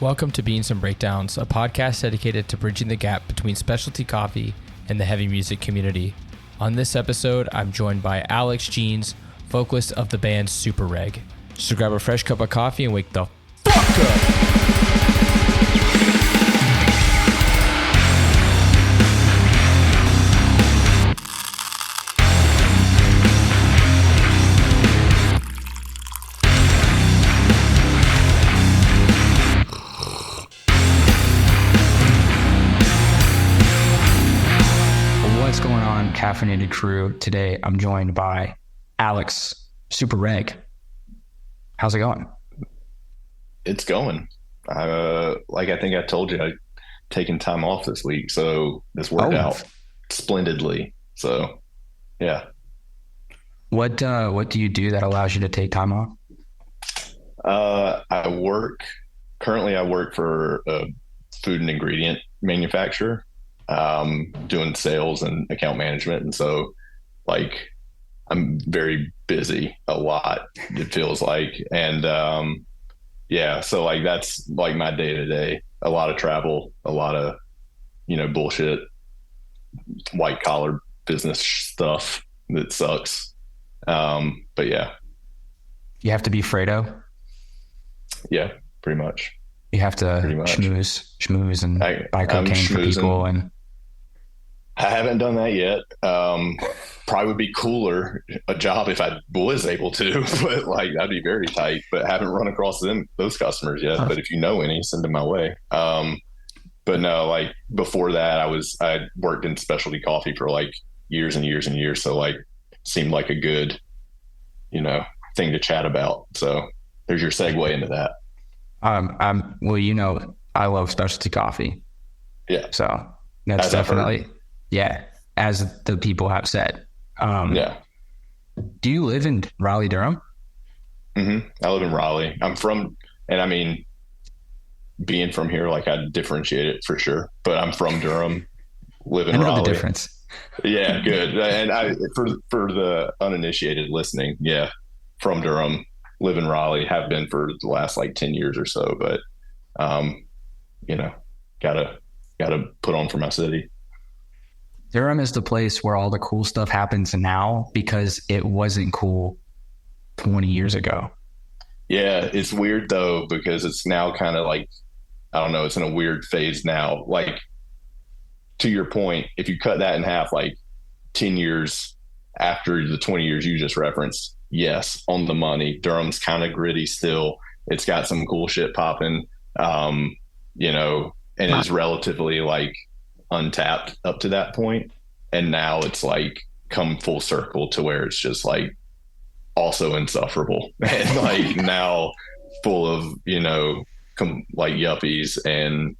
Welcome to Beans and Breakdowns, a podcast dedicated to bridging the gap between specialty coffee and the heavy music community. On this episode, I'm joined by Alex Jeans, vocalist of the band Super Reg. So grab a fresh cup of coffee and wake the fuck up! Caffeinated crew. Today I'm joined by Alex, Super Reg. How's it going? It's going. I think I told you, I'd taken time off this week, so this worked out splendidly. So, yeah. What do you do that allows you to take time off? I work for a food and ingredient manufacturer. Doing sales and account management. And so I'm very busy a lot, it feels like. And, so that's my day to day, a lot of travel, a lot of, bullshit, white collar business stuff that sucks. But yeah. You have to be Fredo. Yeah, pretty much. You have to schmooze and buy cocaine for people. And I haven't done that yet. Probably would be cooler a job if I was able to, but that'd be very tight. But haven't run across those customers yet. But if you know any, send them my way. But no, before that, I worked in specialty coffee for years and years and years. So seemed like a good, thing to chat about. So there's your segue into that. I love specialty coffee. Yeah. So that's definitely. Yeah, as the people have said. Yeah. Do you live in Raleigh, Durham? Mm-hmm. I live in Raleigh. I'm from, and being from here, I differentiate it for sure. But I'm from Durham, live in Raleigh. I know the difference. Yeah, good. And for the uninitiated listening, yeah, from Durham, live in Raleigh, have been for the last 10 years or so. But, gotta put on for my city. Durham is the place where all the cool stuff happens now because it wasn't cool 20 years ago. Yeah, it's weird though, because it's now kind of I don't know, it's in a weird phase now. To your point, if you cut that in half, 10 years after the 20 years you just referenced, yes, on the money. Durham's kind of gritty still. It's got some cool shit popping, and it's relatively untapped up to that point, and now it's come full circle to where it's just also insufferable and now full of yuppies and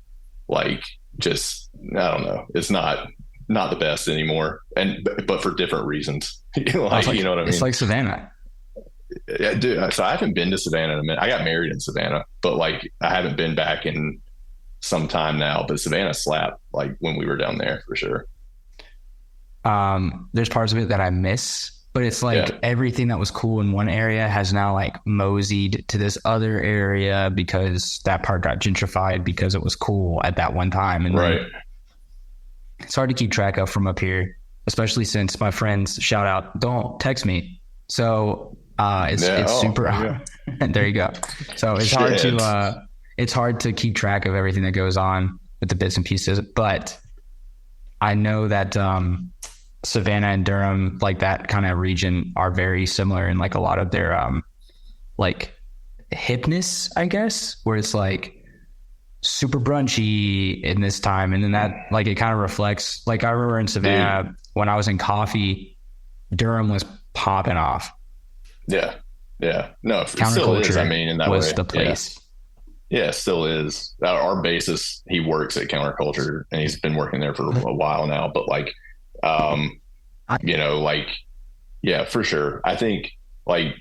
just I don't know, it's not the best anymore, but for different reasons. You know what I mean? It's like Savannah. Yeah, dude. So I haven't been to Savannah in a minute. I got married in Savannah, but I haven't been back in some time now, but Savannah slapped when we were down there for sure. There's parts of it that I miss, but it's everything that was cool in one area has now moseyed to this other area because that part got gentrified because it was cool at that one time. And right. It's hard to keep track of from up here, especially since my friends, shout out, don't text me. So it's super. Yeah. There you go. So it's hard to it's hard to keep track of everything that goes on with the bits and pieces, but I know that Savannah and Durham, that kind of region, are very similar in a lot of their hipness, I guess, where it's super brunchy in this time, and then that it kind of reflects. I remember in Savannah when I was in coffee, Durham was popping off. Yeah, no, it still is. In that was way, the place. Yeah, still is. Our bassist, he works at Counterculture, and he's been working there for a while now. But yeah, for sure. I think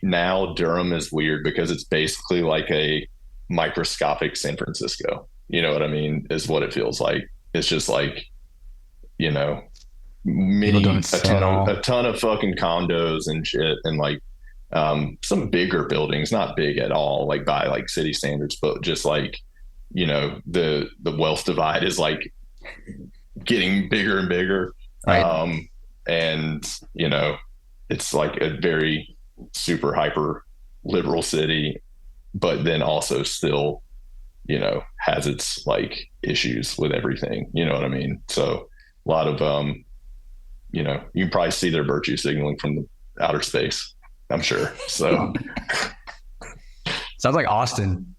now Durham is weird because it's basically a microscopic San Francisco. You know what I mean? Is what it feels like. It's just a ton of fucking condos and shit, and some bigger buildings, not big at all, by city standards, but just the wealth divide is like getting bigger and bigger. Right. And, it's like a very super hyper liberal city, but then also still, has its like issues with everything. You know what I mean? So a lot of, you can probably see their virtue signaling from the outer space, I'm sure. So sounds like Austin.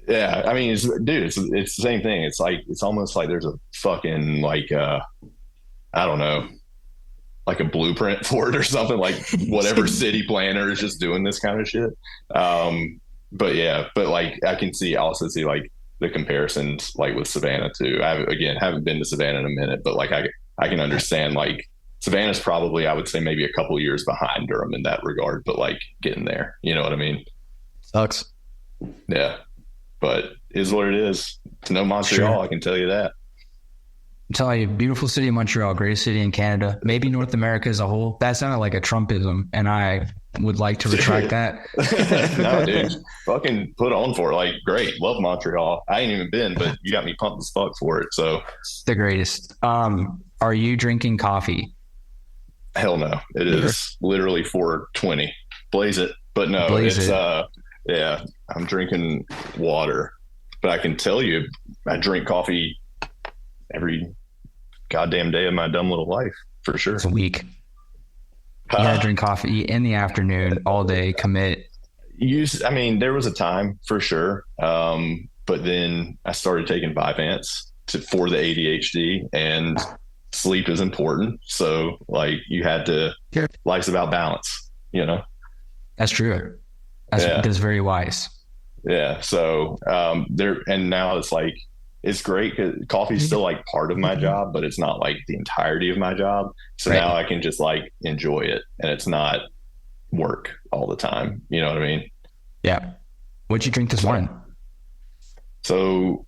yeah, I mean, it's the same thing. It's like, it's almost like there's a fucking like, I don't know, like a blueprint for it or something, like whatever city planner is just doing this kind of shit. But yeah, but like I can also see like the comparisons like with Savannah too. Haven't been to Savannah in a minute, but like I can understand like Savannah's probably, I would say maybe a couple years behind Durham in that regard, but like getting there, you know what I mean? Sucks. Yeah, but is what it is. To know Montreal, sure. I can tell you that. I'm telling you, beautiful city of Montreal, greatest city in Canada, maybe North America as a whole. That sounded like a Trumpism, and I would like to retract that. No, dude, fucking put on for it. Like, great, love Montreal. I ain't even been, but you got me pumped as fuck for it. So, the greatest. Are you drinking coffee? Hell no. It is literally 4:20. Blaze it, but no, yeah. I'm drinking water, but I can tell you, I drink coffee every goddamn day of my dumb little life, for sure. It's a week. You gotta drink coffee in the afternoon, all day, commit. I mean, there was a time for sure. But then I started taking Vyvanse for the ADHD, and sleep is important. So like life's about balance, That's true. That's very wise. Yeah. So and now it's like, it's great because coffee is still like part of my job, but it's not like the entirety of my job. So now I can just like enjoy it, and it's not work all the time. You know what I mean? Yeah. What'd you drink this morning? So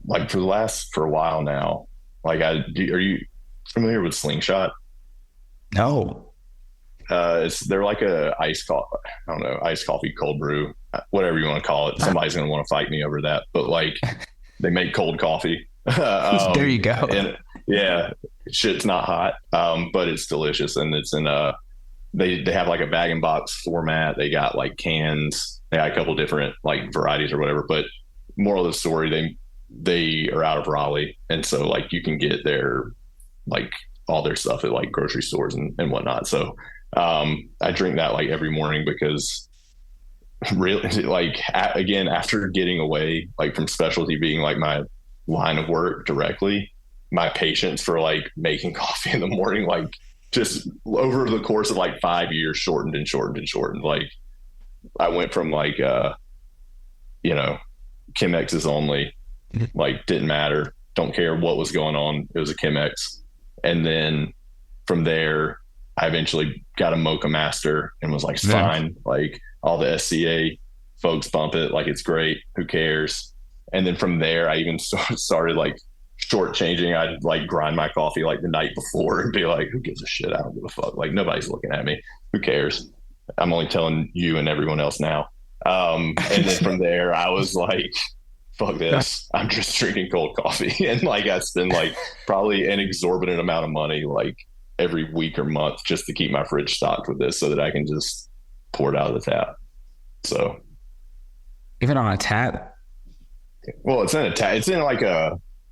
like for a while now, like are you familiar with Slingshot? No. They're like iced coffee, cold brew, whatever you want to call it. Somebody's going to want to fight me over that, but like they make cold coffee. There you go. And yeah, shit's not hot, but it's delicious. And it's in they have like a bag and box format. They got like cans. They got a couple different like varieties or whatever, but moral of the story, they are out of Raleigh. And so like you can get their, like all their stuff at like grocery stores and whatnot. So, I drink that like every morning because really like, again, after getting away, like from specialty being like my line of work directly, my patience for like making coffee in the morning, like just over the course of like 5 years shortened and shortened and shortened. Like I went from like, Chemex's only, like didn't matter. Don't care what was going on. It was a Chemex. And then from there, I eventually got a Mocha Master and was like, it's fine. Like all the SCA folks bump it. Like, it's great. Who cares? And then from there, I even started like shortchanging. I'd like grind my coffee like the night before and be like, who gives a shit? I don't give a fuck. Like nobody's looking at me. Who cares? I'm only telling you and everyone else now. And then from there, I was like, fuck this. I'm just drinking cold coffee. And like, I spend like probably an exorbitant amount of money, like every week or month just to keep my fridge stocked with this so that I can just pour it out of the tap. So even on a tap? Well, it's in a tap. It's in like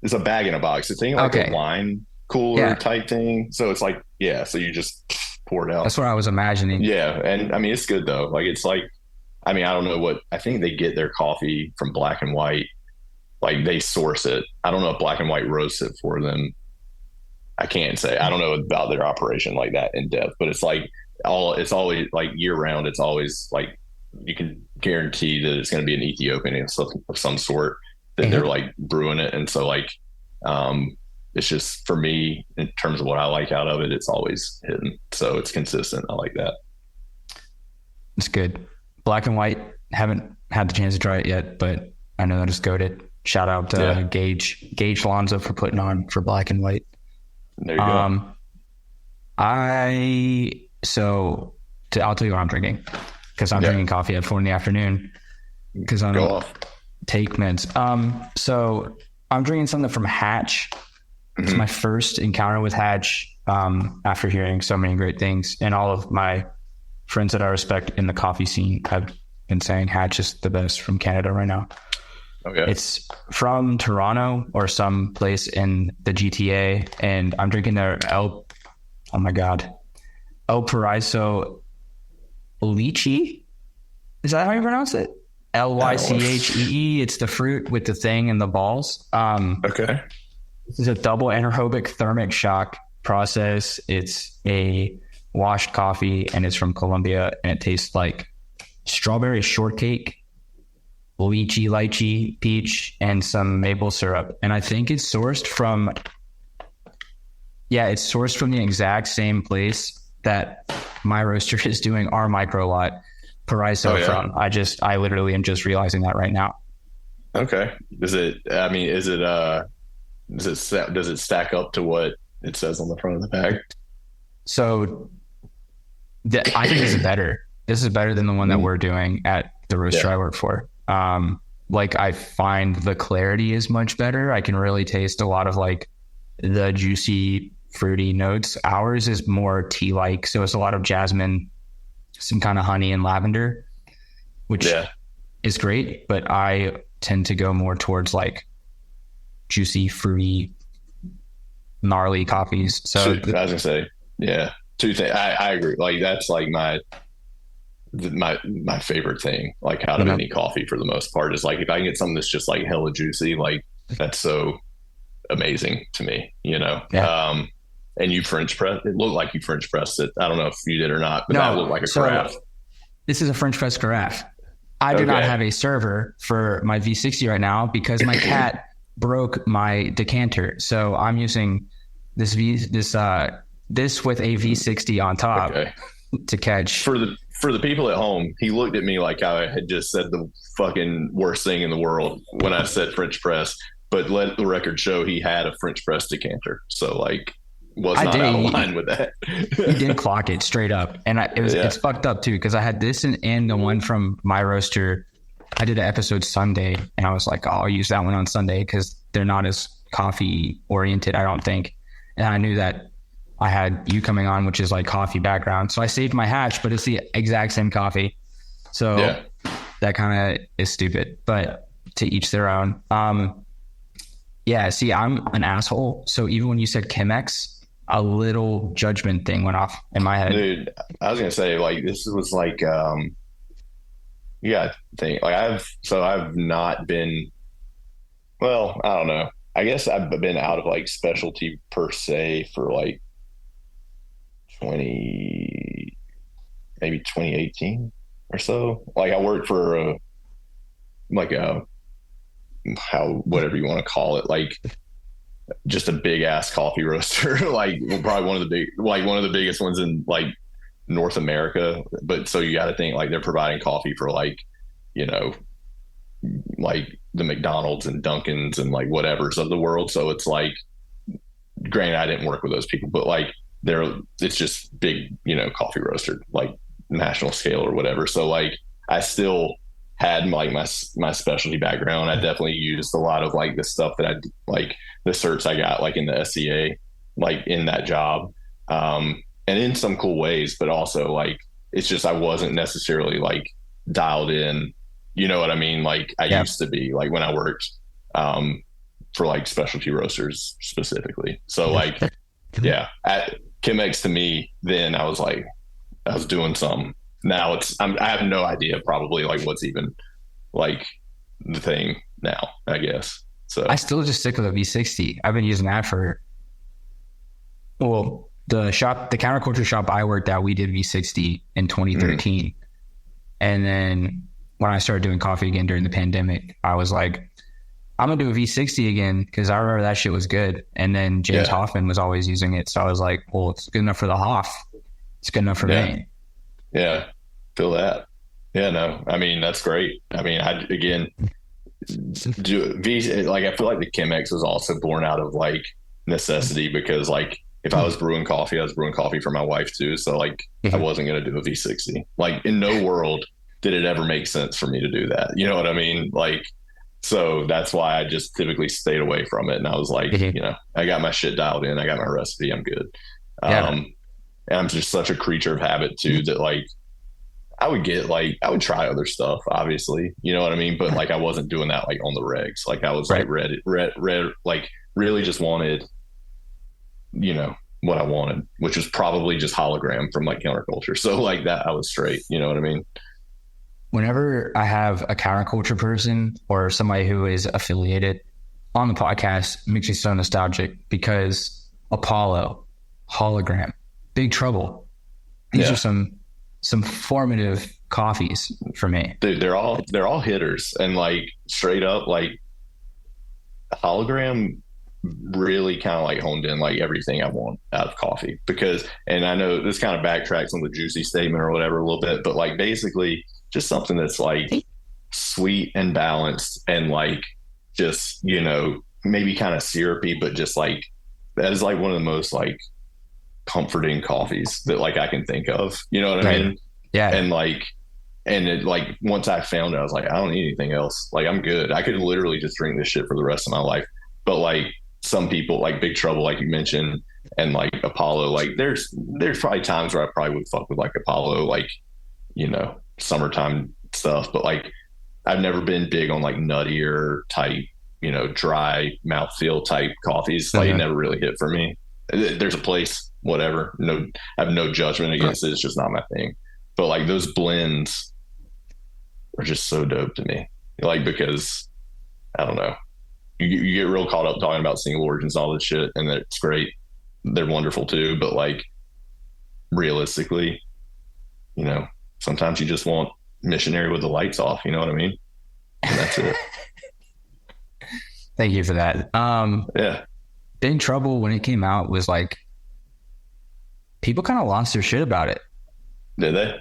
it's a bag in a box. It's in like a wine cooler type thing. So it's like, so you just pour it out. That's what I was imagining. Yeah. And I mean, it's good though. Like, it's like, I mean, I don't know I think they get their coffee from Black and White. Like they source it. I don't know if Black and White roasts it for them. I can't say. I don't know about their operation like that in depth, but it's like it's always like year round. It's always like you can guarantee that it's going to be an Ethiopian of some sort that they're like brewing it. And so like, it's just for me in terms of what I like out of it, it's always hidden. So it's consistent. I like that. It's good. Black and White, haven't had the chance to try it yet, but I know that it's goated. Shout out to Gage Lonzo for putting on for Black and White. There you go. I'll tell you what I'm drinking because I'm drinking coffee at 4 p.m. because Go off. take meds. So I'm drinking something from Hatch. It's my first encounter with Hatch after hearing so many great things. And all of my friends that I respect in the coffee scene have been saying Hatch is the best from Canada right now. Okay. It's from Toronto or some place in the GTA. And I'm drinking their El Paraiso Lychee. Is that how you pronounce it? Lychee. It's the fruit with the thing and the balls. Okay. This is a double anaerobic thermic shock process. It's a washed coffee and it's from Colombia, and it tastes like strawberry shortcake, lychee, peach, and some maple syrup. And I think it's sourced from the exact same place that my roaster is doing our micro lot Paraiso from. I literally am just realizing that right now. Okay. Does it stack up to what it says on the front of the bag? So I think this is better. This is better than the one that we're doing at the roaster I work for. Like I find the clarity is much better. I can really taste a lot of like the juicy, fruity notes. Ours is more tea-like. So it's a lot of jasmine, some kind of honey and lavender, which is great. But I tend to go more towards like juicy, fruity, gnarly coffees. So I was gonna say, two things. I agree. Like that's like my favorite thing, like out of any coffee for the most part, is like if I can get something that's just like hella juicy, like that's so amazing to me, and you French press it. Looked like you French pressed it. I don't know if you did or not, but that looked like a carafe. This is a French press carafe. I do not have a server for my V60 right now because my cat broke my decanter. So I'm using this with a V60 on top to catch. For the people at home, he looked at me like I had just said the fucking worst thing in the world when I said French press, but let the record show he had a French press decanter. So like was not out of line with that. He did clock it straight up. And it's fucked up too, because I had this and the one from my roaster. I did an episode Sunday and I was like, I'll use that one on Sunday because they're not as coffee oriented, I don't think. And I knew that I had you coming on, which is like coffee background. So I saved my Hatch, but it's the exact same coffee. So that kind of is stupid, but to each their own. See, I'm an asshole. So even when you said Chemex, a little judgment thing went off in my head. Dude, I was going to say, like, this was like, I've not been, well, I don't know. I guess I've been out of like specialty per se for like 2018 or so. Like I worked for whatever you want to call it, like just a big ass coffee roaster, like probably one of the biggest ones in like North America. But so you got to think like they're providing coffee for like, like the McDonald's and Dunkin's and like whatever's of the world. So it's like, granted, I didn't work with those people, but like it's just big, coffee roaster, like national scale or whatever. So like I still had like my specialty background. I definitely used a lot of like the stuff that I like the certs I got like in the SCA, like in that job. And in some cool ways, but also like, it's just, I wasn't necessarily like dialed in, you know what I mean? Like I used to be like when I worked, for like specialty roasters specifically. So like, at Chemex to me, then I was like, I was doing some. Now I have no idea probably like what's even like the thing now, I guess. So I still just stick with a V60. I've been using that for, well, the counterculture shop I worked at, we did V60 in 2013. And then when I started doing coffee again during the pandemic, I was like, I'm going to do a V60 again because I remember that shit was good. And then James Hoffman was always using it. So I was like, well, it's good enough for the Hoff. It's good enough for me. Yeah. Feel that. Yeah, no, I mean, that's great. I mean, I feel like the Chemex was also born out of like necessity because like if I was brewing coffee, I was brewing coffee for my wife too. So like I wasn't going to do a V60. Like in no world did it ever make sense for me to do that. You know what I mean? Like So that's why I just typically stayed away from it. And I was like, I got my shit dialed in. I got my recipe. I'm good. Yeah. And I'm just such a creature of habit too, that like, I would try other stuff, obviously, you know what I mean? But like, I wasn't doing that like on the regs. Like I was like red, like really just wanted, what I wanted, which was probably just hologram from like counterculture. So like that, I was straight, you know what I mean? Whenever I have a counterculture person or somebody who is affiliated on the podcast, it makes me so nostalgic because Apollo, Hologram, Big Trouble. These are some formative coffees for me. Dude, they're all hitters, and like straight up, like Hologram really kind of like honed in like everything I want out of coffee. Because, and I know this kind of backtracks on the juicy statement or whatever a little bit, but like basically just something that's like sweet and balanced and like just, maybe kind of syrupy, but just like that is like one of the most like comforting coffees that like I can think of. You know what I mean? Yeah. And it like once I found it, I was like, I don't need anything else. Like I'm good. I could literally just drink this shit for the rest of my life. But like some people like Big Trouble, like you mentioned, and like Apollo, like there's probably times where I probably would fuck with like Apollo, like, summertime stuff. But like I've never been big on like nuttier type, dry mouthfeel type coffees. Like it never really hit for me. There's a place, whatever. No, I have no judgment against it. It's just not my thing. But like those blends are just so dope to me. Like, because I don't know, you get real caught up talking about single origins and all this shit, and that's great. They're wonderful too. But like realistically, sometimes you just want missionary with the lights off. You know what I mean? And that's it. Thank you for that. Yeah. Big Trouble, when it came out, was like, people kind of lost their shit about it. Did they?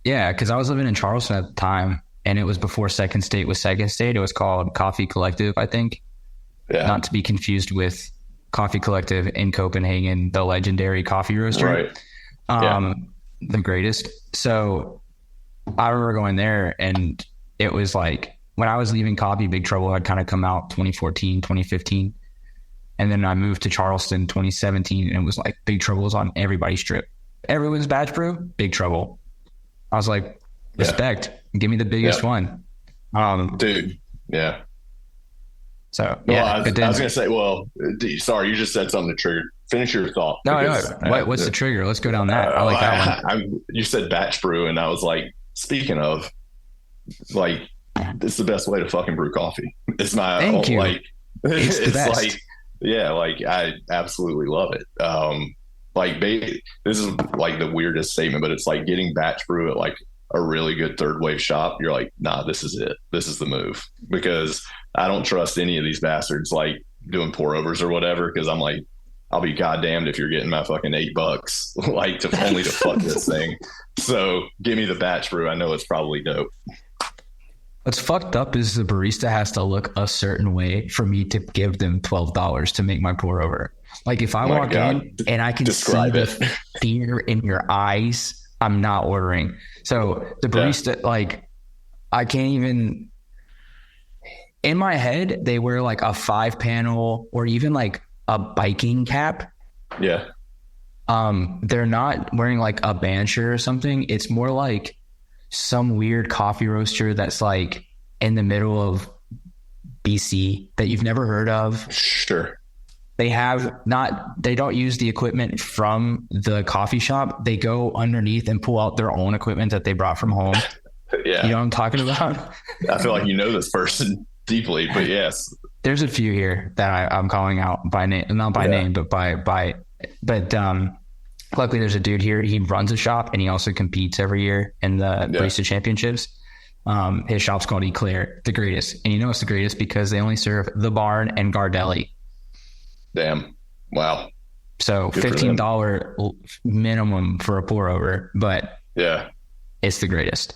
Yeah, because I was living in Charleston at the time, and it was before Second State was Second State. It was called Coffee Collective, I think. Yeah. Not to be confused with Coffee Collective in Copenhagen, the legendary coffee roaster. Right. The greatest. So I remember going there, and it was like, when I was leaving coffee, Big Trouble had kind of come out 2014, 2015. And then I moved to Charleston 2017, and it was like Big Trouble was on everybody's trip. Everyone's batch brew, Big Trouble. I was like, respect. Give me the biggest one. Dude. Yeah. So, I was going to say, sorry, you just said something that triggered. Finish your thought. No. What's the trigger? Let's go down that. I like that one. You said batch brew, and I was like, speaking of, like, it's the best way to fucking brew coffee. It's not Thank you. Like, it's the best. Like, yeah, like I absolutely love it. This is like the weirdest statement, but it's like getting batch brew at like a really good third wave shop. You're like, nah, this is it. This is the move, because I don't trust any of these bastards like doing pour overs or whatever. Cause I'm like, I'll be goddamned if you're getting my fucking $8 like to only to fuck this thing. So give me the batch brew. I know it's probably dope. What's fucked up is the barista has to look a certain way for me to give them $12 to make my pour over. Like if I walk in and I can see the fear in your eyes, I'm not ordering. So the barista, like I can't even, in my head, they wear like a 5-panel or even like a biking cap. Yeah. They're not wearing like a band shirt or something. It's more like some weird coffee roaster that's like in the middle of BC that you've never heard of. Sure. They don't use the equipment from the coffee shop. They go underneath and pull out their own equipment that they brought from home. Yeah. You know what I'm talking about? I feel like you know this person deeply, but yes. There's a few here that I'm calling out by name, not by name, but luckily there's a dude here. He runs a shop and he also competes every year in the Barista Championships. His shop's called Eclair, the greatest. And you know it's the greatest because they only serve the Barn and Gardelli. Damn. Wow. So good $15 minimum for a pour over, but it's the greatest.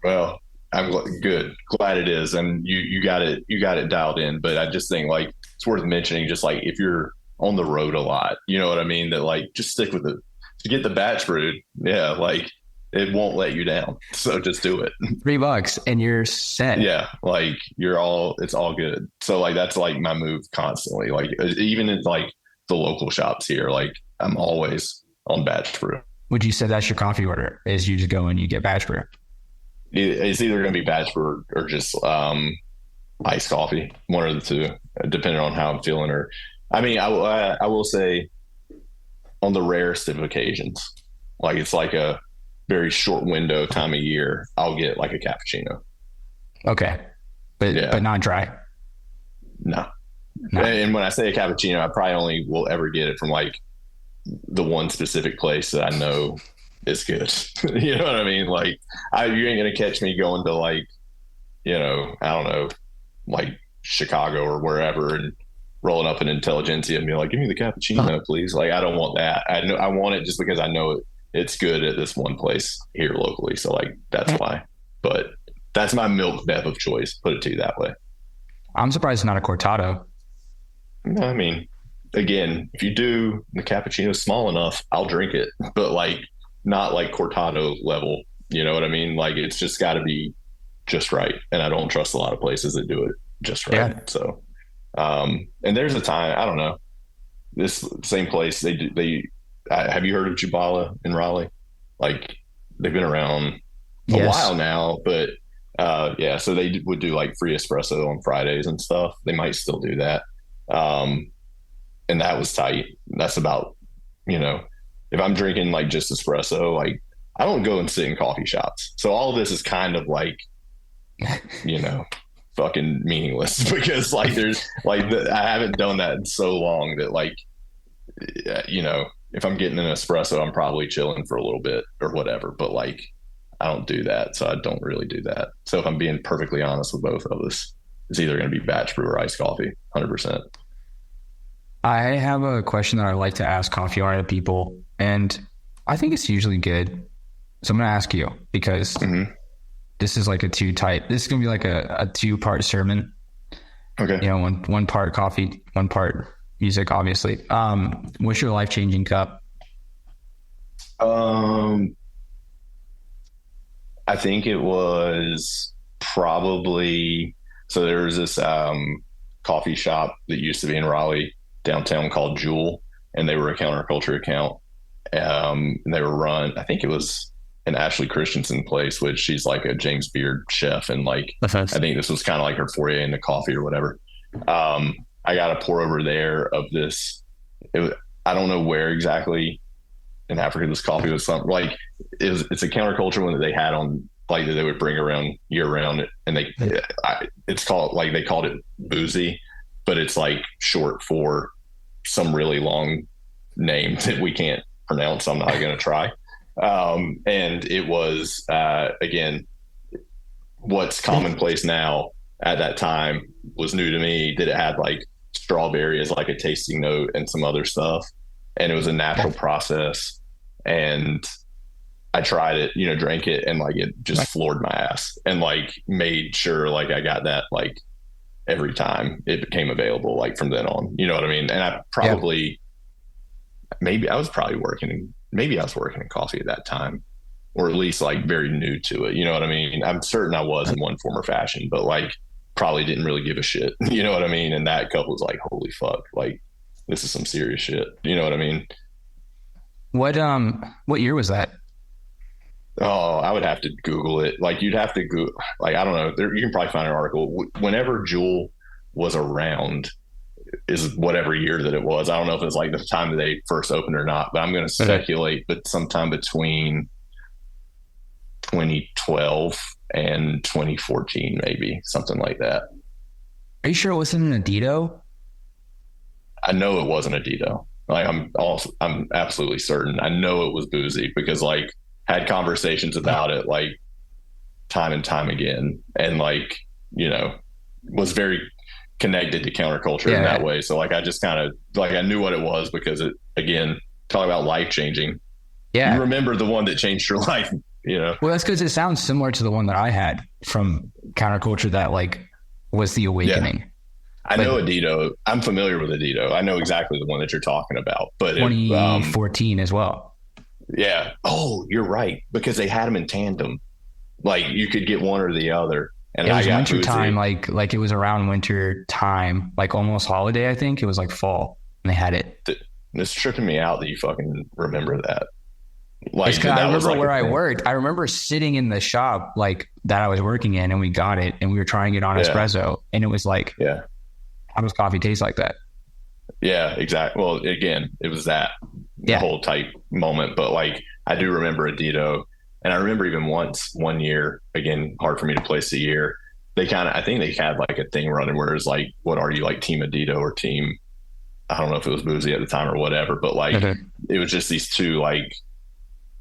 Well, I'm good. Glad it is. And you got it dialed in, but I just think like it's worth mentioning, just like if you're on the road a lot, you know what I mean? That like, just stick with it to get the batch brewed. Yeah. Like it won't let you down. So just do it. $3 and you're set. Yeah. Like it's all good. So like, that's like my move constantly. Like even in like the local shops here, like I'm always on batch brew. Would you say that's your coffee order is you just go and you get batch brew? It's either going to be batch brew or just, iced coffee, one of the two, depending on how I'm feeling. Or, I mean, I will say on the rarest of occasions, like it's like a very short window time of year, I'll get like a cappuccino. Okay. But not dry. No. And when I say a cappuccino, I probably only will ever get it from like the one specific place that I know is good. You know what I mean? Like you ain't going to catch me going to like, you know, I don't know, like Chicago or wherever and rolling up an Intelligentsia and being like, give me the cappuccino, please. Like, I don't want that. I want it just because I know it's good at this one place here locally. So like, that's why, but that's my milk bev of choice. Put it to you that way. I'm surprised it's not a cortado. No, I mean, again, if you do the cappuccino small enough, I'll drink it, but like not like cortado level. You know what I mean? Like it's just got to be just right. And I don't trust a lot of places that do it just right. Yeah. So, and there's a time, I don't know, this same place have you heard of Jubala in Raleigh? Like they've been around a while now, but yeah, so they would do like free espresso on Fridays and stuff. They might still do that. And that was tight. That's about, you know, if I'm drinking like just espresso, like I don't go and sit in coffee shops. So all of this is kind of like, you know, fucking meaningless because like there's like I haven't done that in so long that like, you know, if I'm getting an espresso, I'm probably chilling for a little bit or whatever, but like I don't do that. So I don't really do that. So if I'm being perfectly honest with both of us, it's either going to be batch brew or iced coffee, 100%. I have a question that I like to ask coffee art people, and I think it's usually good. So I'm going to ask you because this is like this is going to be like a 2-part sermon. Okay. You know, one part coffee, 1 part music, obviously. What's your life-changing cup? I think it was probably, so there was this coffee shop that used to be in Raleigh downtown called Jewel, and they were a counterculture account. And they were run, I think it was an Ashley Christensen place, which she's like a James Beard chef. And like, I think this was kind of like her foray into coffee or whatever. I got a pour over there of this. I don't know where exactly in Africa this coffee was. Something like it's a counterculture one that they had on, like that they would bring around year round, and it's called, like they called it boozy, but it's like short for some really long name that we can't pronounce. So I'm not going to try. And it was again, what's commonplace now at that time was new to me. That it had like strawberry as like a tasting note and some other stuff, and it was a natural process. And I tried it, you know, drank it, and like it just floored my ass, and like made sure like I got that like every time it became available, like from then on, you know what I mean? And I probably, maybe I was working in coffee at that time, or at least like very new to it. You know what I mean? I'm certain I was in one form or fashion, but like probably didn't really give a shit. You know what I mean? And that cup was like, holy fuck, like this is some serious shit. You know what I mean? What year was that? Oh, I would have to Google it. Like you'd have to go, like, I don't know. You can probably find an article. Whenever Jewel was around is whatever year that it was. I don't know if it's like the time that they first opened or not, but I'm going to speculate, but sometime between 2012 and 2014, maybe something like that. Are you sure it wasn't an Adito? I know it wasn't a Adito. Like I'm absolutely certain. I know it was boozy because like had conversations about it like time and time again, and like, you know, was very connected to counterculture in that way. So like I just kind of like I knew what it was because it, again, talk about life changing. Yeah, you remember the one that changed your life, you know? Well, that's because it sounds similar to the one that I had from counterculture that like was the awakening. Yeah. I know Adito. I'm familiar with Adito. I know exactly the one that you're talking about. But 2014 as well. Yeah. Oh, you're right. Because they had them in tandem. Like you could get one or the other. And It I was got winter boozy. time, like it was around winter time, like almost holiday. I think it was like fall, and they had it. It's tripping me out that you fucking remember that. It's Like 'cause I that was remember like a where I thing. worked. I remember sitting in the shop like that I was working in, and we got it, and we were trying it on Yeah. espresso, and it was like, Yeah. how does coffee taste like that? Yeah, exactly. Well, again, it was that Yeah, whole type moment, but like I do remember Adito, and I remember even once one year, again, hard for me to place the year. They kind of, I think they had like a thing running where it was like, what are you, like team Adito or team? I don't know if it was Boozy at the time or whatever, but like it was just these two like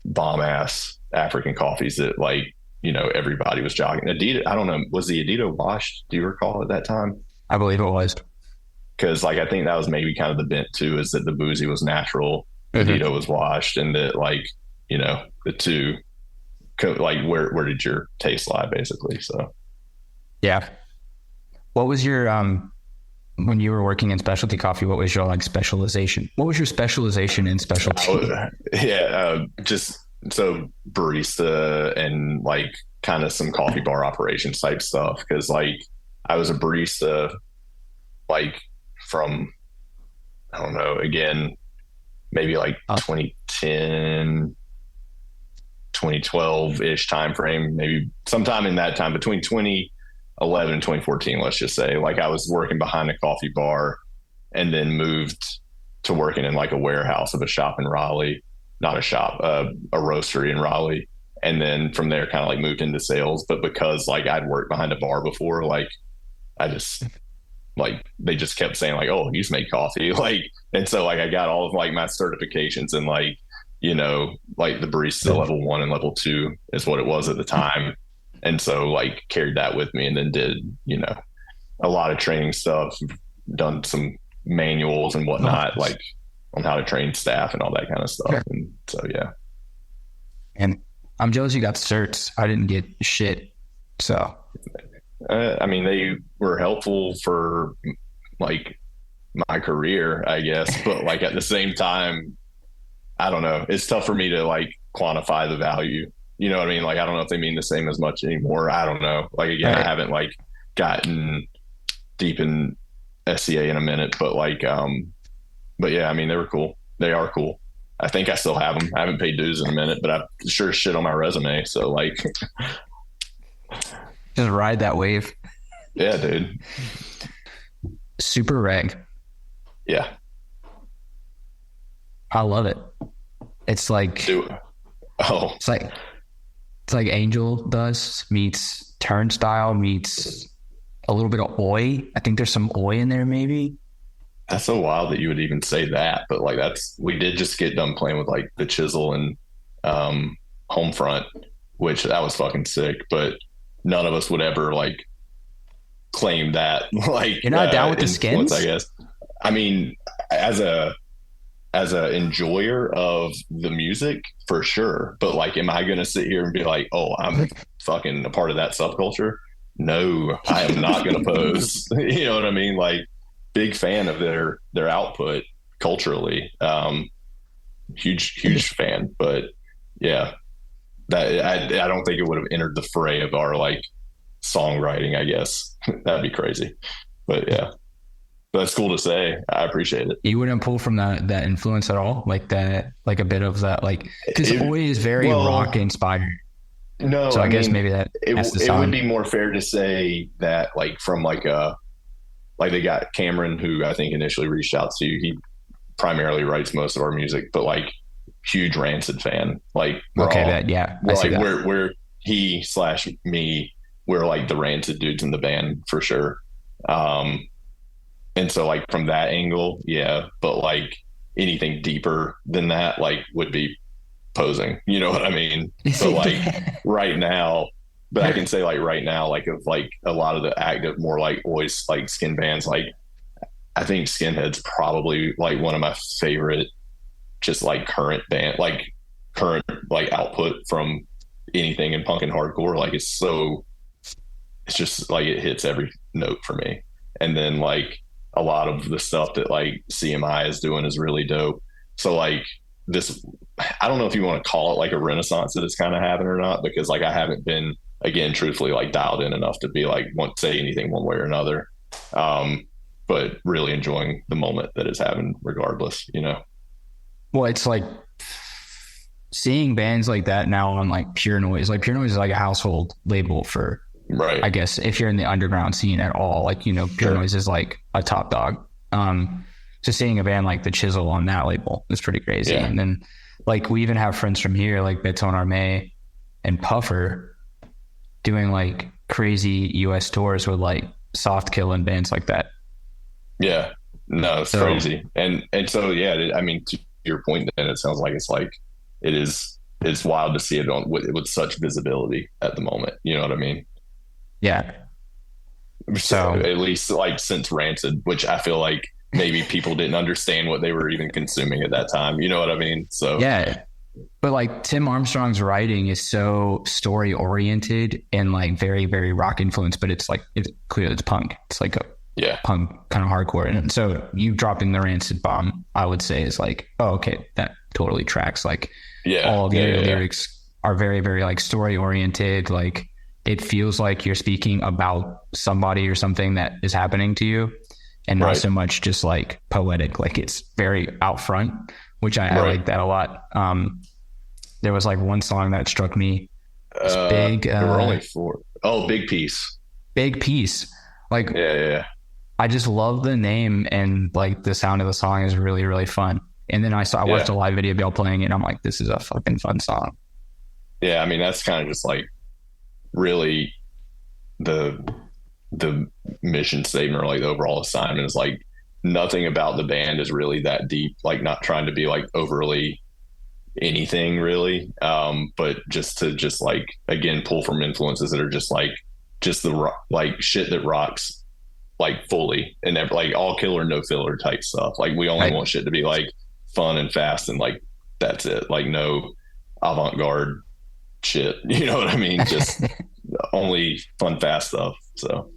bomb ass African coffees that like, everybody was jogging. Adito, I don't know, was the Adito washed? Do you recall at that time? I believe it was. Because like I think that was maybe kind of the bent too, is that the Boozy was natural, the Dito was washed, and that like the two like where did your taste lie basically? So Yeah. What was your when you were working in specialty coffee? What was your like specialization? What was your specialization in specialty? just so barista and like kind of some coffee bar operations type stuff, because like I was a barista like from I don't know, again, maybe like 2010, 2012 ish time frame, maybe sometime in that time between 2011 and 2014, let's just say. Like I was working behind a coffee bar and then moved to working in like a warehouse of a shop in Raleigh, not a shop, a roastery in Raleigh. And then from there, kind of like moved into sales. But because like I'd worked behind a bar before, like I just like they just kept saying like, oh, he's made coffee, like, and so like I got all of like my certifications and like like the barista level 1 and level 2 is what it was at the time, and so like carried that with me, and then did a lot of training stuff, done some manuals and whatnot, like on how to train staff and all that kind of stuff. Sure. And so yeah. And I'm jealous you got certs. I didn't get shit. So I mean, they were helpful for like my career, I guess, but like at the same time, I don't know. It's tough for me to like quantify the value. You know what I mean? Like, I don't know if they mean the same as much anymore. I don't know. Like, again, right. I haven't like gotten deep in SCA in a minute, but like, but yeah, I mean, they were cool. They are cool. I think I still have them. I haven't paid dues in a minute, but I sure shit on my resume. So like, just ride that wave. Yeah, dude. Super Reg. Yeah. I love it. It's like, it's like Angel Dust meets Turnstile meets a little bit of Oi. I think there's some Oi in there maybe. That's so wild that you would even say that, but like we did just get done playing with like the Chisel and Homefront, which that was fucking sick, but none of us would ever like claim that like you're not down with the skins, I guess. I mean, as a enjoyer of the music, for sure, but like, am I gonna sit here and be like, oh, I'm fucking a part of that subculture? No, I am not gonna pose. You know what I mean? Like, big fan of their output culturally, huge fan, but yeah, that I don't think it would have entered the fray of our like songwriting, I guess. That'd be crazy, but yeah, that's cool to say. I appreciate it. You wouldn't pull from that influence at all, like that, like a bit of that, like, because Oi is very rock inspired. No, so I guess maybe that it would be more fair to say that like from like they got Cameron, who I think initially reached out to. He primarily writes most of our music, but like huge Rancid fan. Like we're he / me, we're like the Rancid dudes in the band for sure. And so like from that angle, yeah, but like anything deeper than that, like would be posing. You know what I mean? So like right now, but I can say like right now, like of like a lot of the active, more like voice, like skin bands, like I think Skinhead's probably like one of my favorite, just like current output from anything in punk and hardcore. Like it's just like it hits every note for me. And then like a lot of the stuff that like CMI is doing is really dope. So like this, I don't know if you want to call it like a renaissance that it's kind of happened or not, because like I haven't been, again, truthfully, like dialed in enough to be like, won't say anything one way or another. But really enjoying the moment that it's having regardless, you know? Well, it's like seeing bands like that now on like Pure Noise. Like Pure Noise is like a household label for, right. I guess, if you're in the underground scene at all, like, you know, Pure Noise is like a top dog. So seeing a band like The Chisel on that label is pretty crazy. Yeah. And then like we even have friends from here like Beton Arme and Puffer doing like crazy US tours with like Soft Kill and bands like that. Yeah, no, it's crazy. And so, yeah, I mean, to your point, then it sounds like it's wild to see it on with such visibility at the moment. You know what I mean? Yeah. So at least like since Rancid, which I feel like maybe people didn't understand what they were even consuming at that time. You know what I mean? So yeah. But like Tim Armstrong's writing is so story oriented and like very, very rock influenced, but it's like, it's clear it's punk. It's like a punk kind of hardcore. And so you dropping the Rancid bomb, I would say is like, oh, okay, that totally tracks. Like all the lyrics are very, very like story oriented. Like it feels like you're speaking about somebody or something that is happening to you and not so much just like poetic. Like it's very out front, which I like that a lot. There was like one song that struck me. Big. There were only 4. Oh, Big Piece. Big Piece. Like, yeah. I just love the name and like the sound of the song is really, really fun. And then I watched a live video of y'all playing it and I'm like, this is a fucking fun song. Yeah. I mean, that's kind of just like really the mission statement or like the overall assignment is like nothing about the band is really that deep, like not trying to be like overly anything really. But just like, again, pull from influences that are just the like shit that rocks like fully and like all killer, no filler type stuff. Like we only want shit to be like fun and fast and like, that's it. Like no avant-garde shit. You know what I mean? Just only fun, fast stuff. So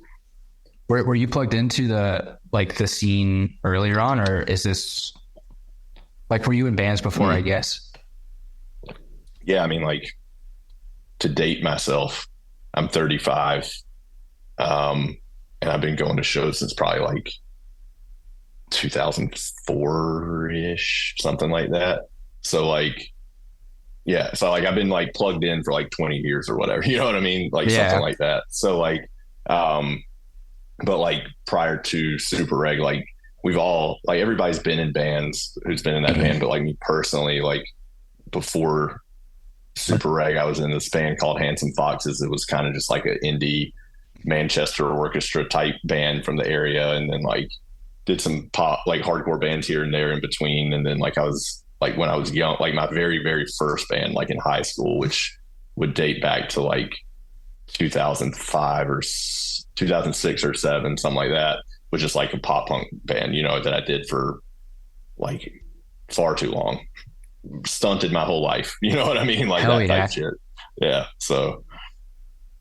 were you plugged into the scene earlier on, or is this like, were you in bands before, I guess? Yeah. I mean, like to date myself, I'm 35. And I've been going to shows since probably like 2004-ish, something like that. So like, yeah. So like I've been like plugged in for like 20 years or whatever, you know what I mean? Like something like that. So like, but like prior to Super Reg, like we've all, like everybody's been in bands who's been in that band. But like me personally, like before Super Reg, I was in this band called Handsome Foxes. It was kind of just like an indie Manchester orchestra type band from the area, and then like did some pop, like hardcore bands here and there in between. And then like I was like, when I was young, like my very, very first band, like in high school, which would date back to like 2005 or 2006 or 7, something like that, was just like a pop punk band, you know, that I did for like far too long, stunted my whole life. You know what I mean? Like that type shit. Yeah. So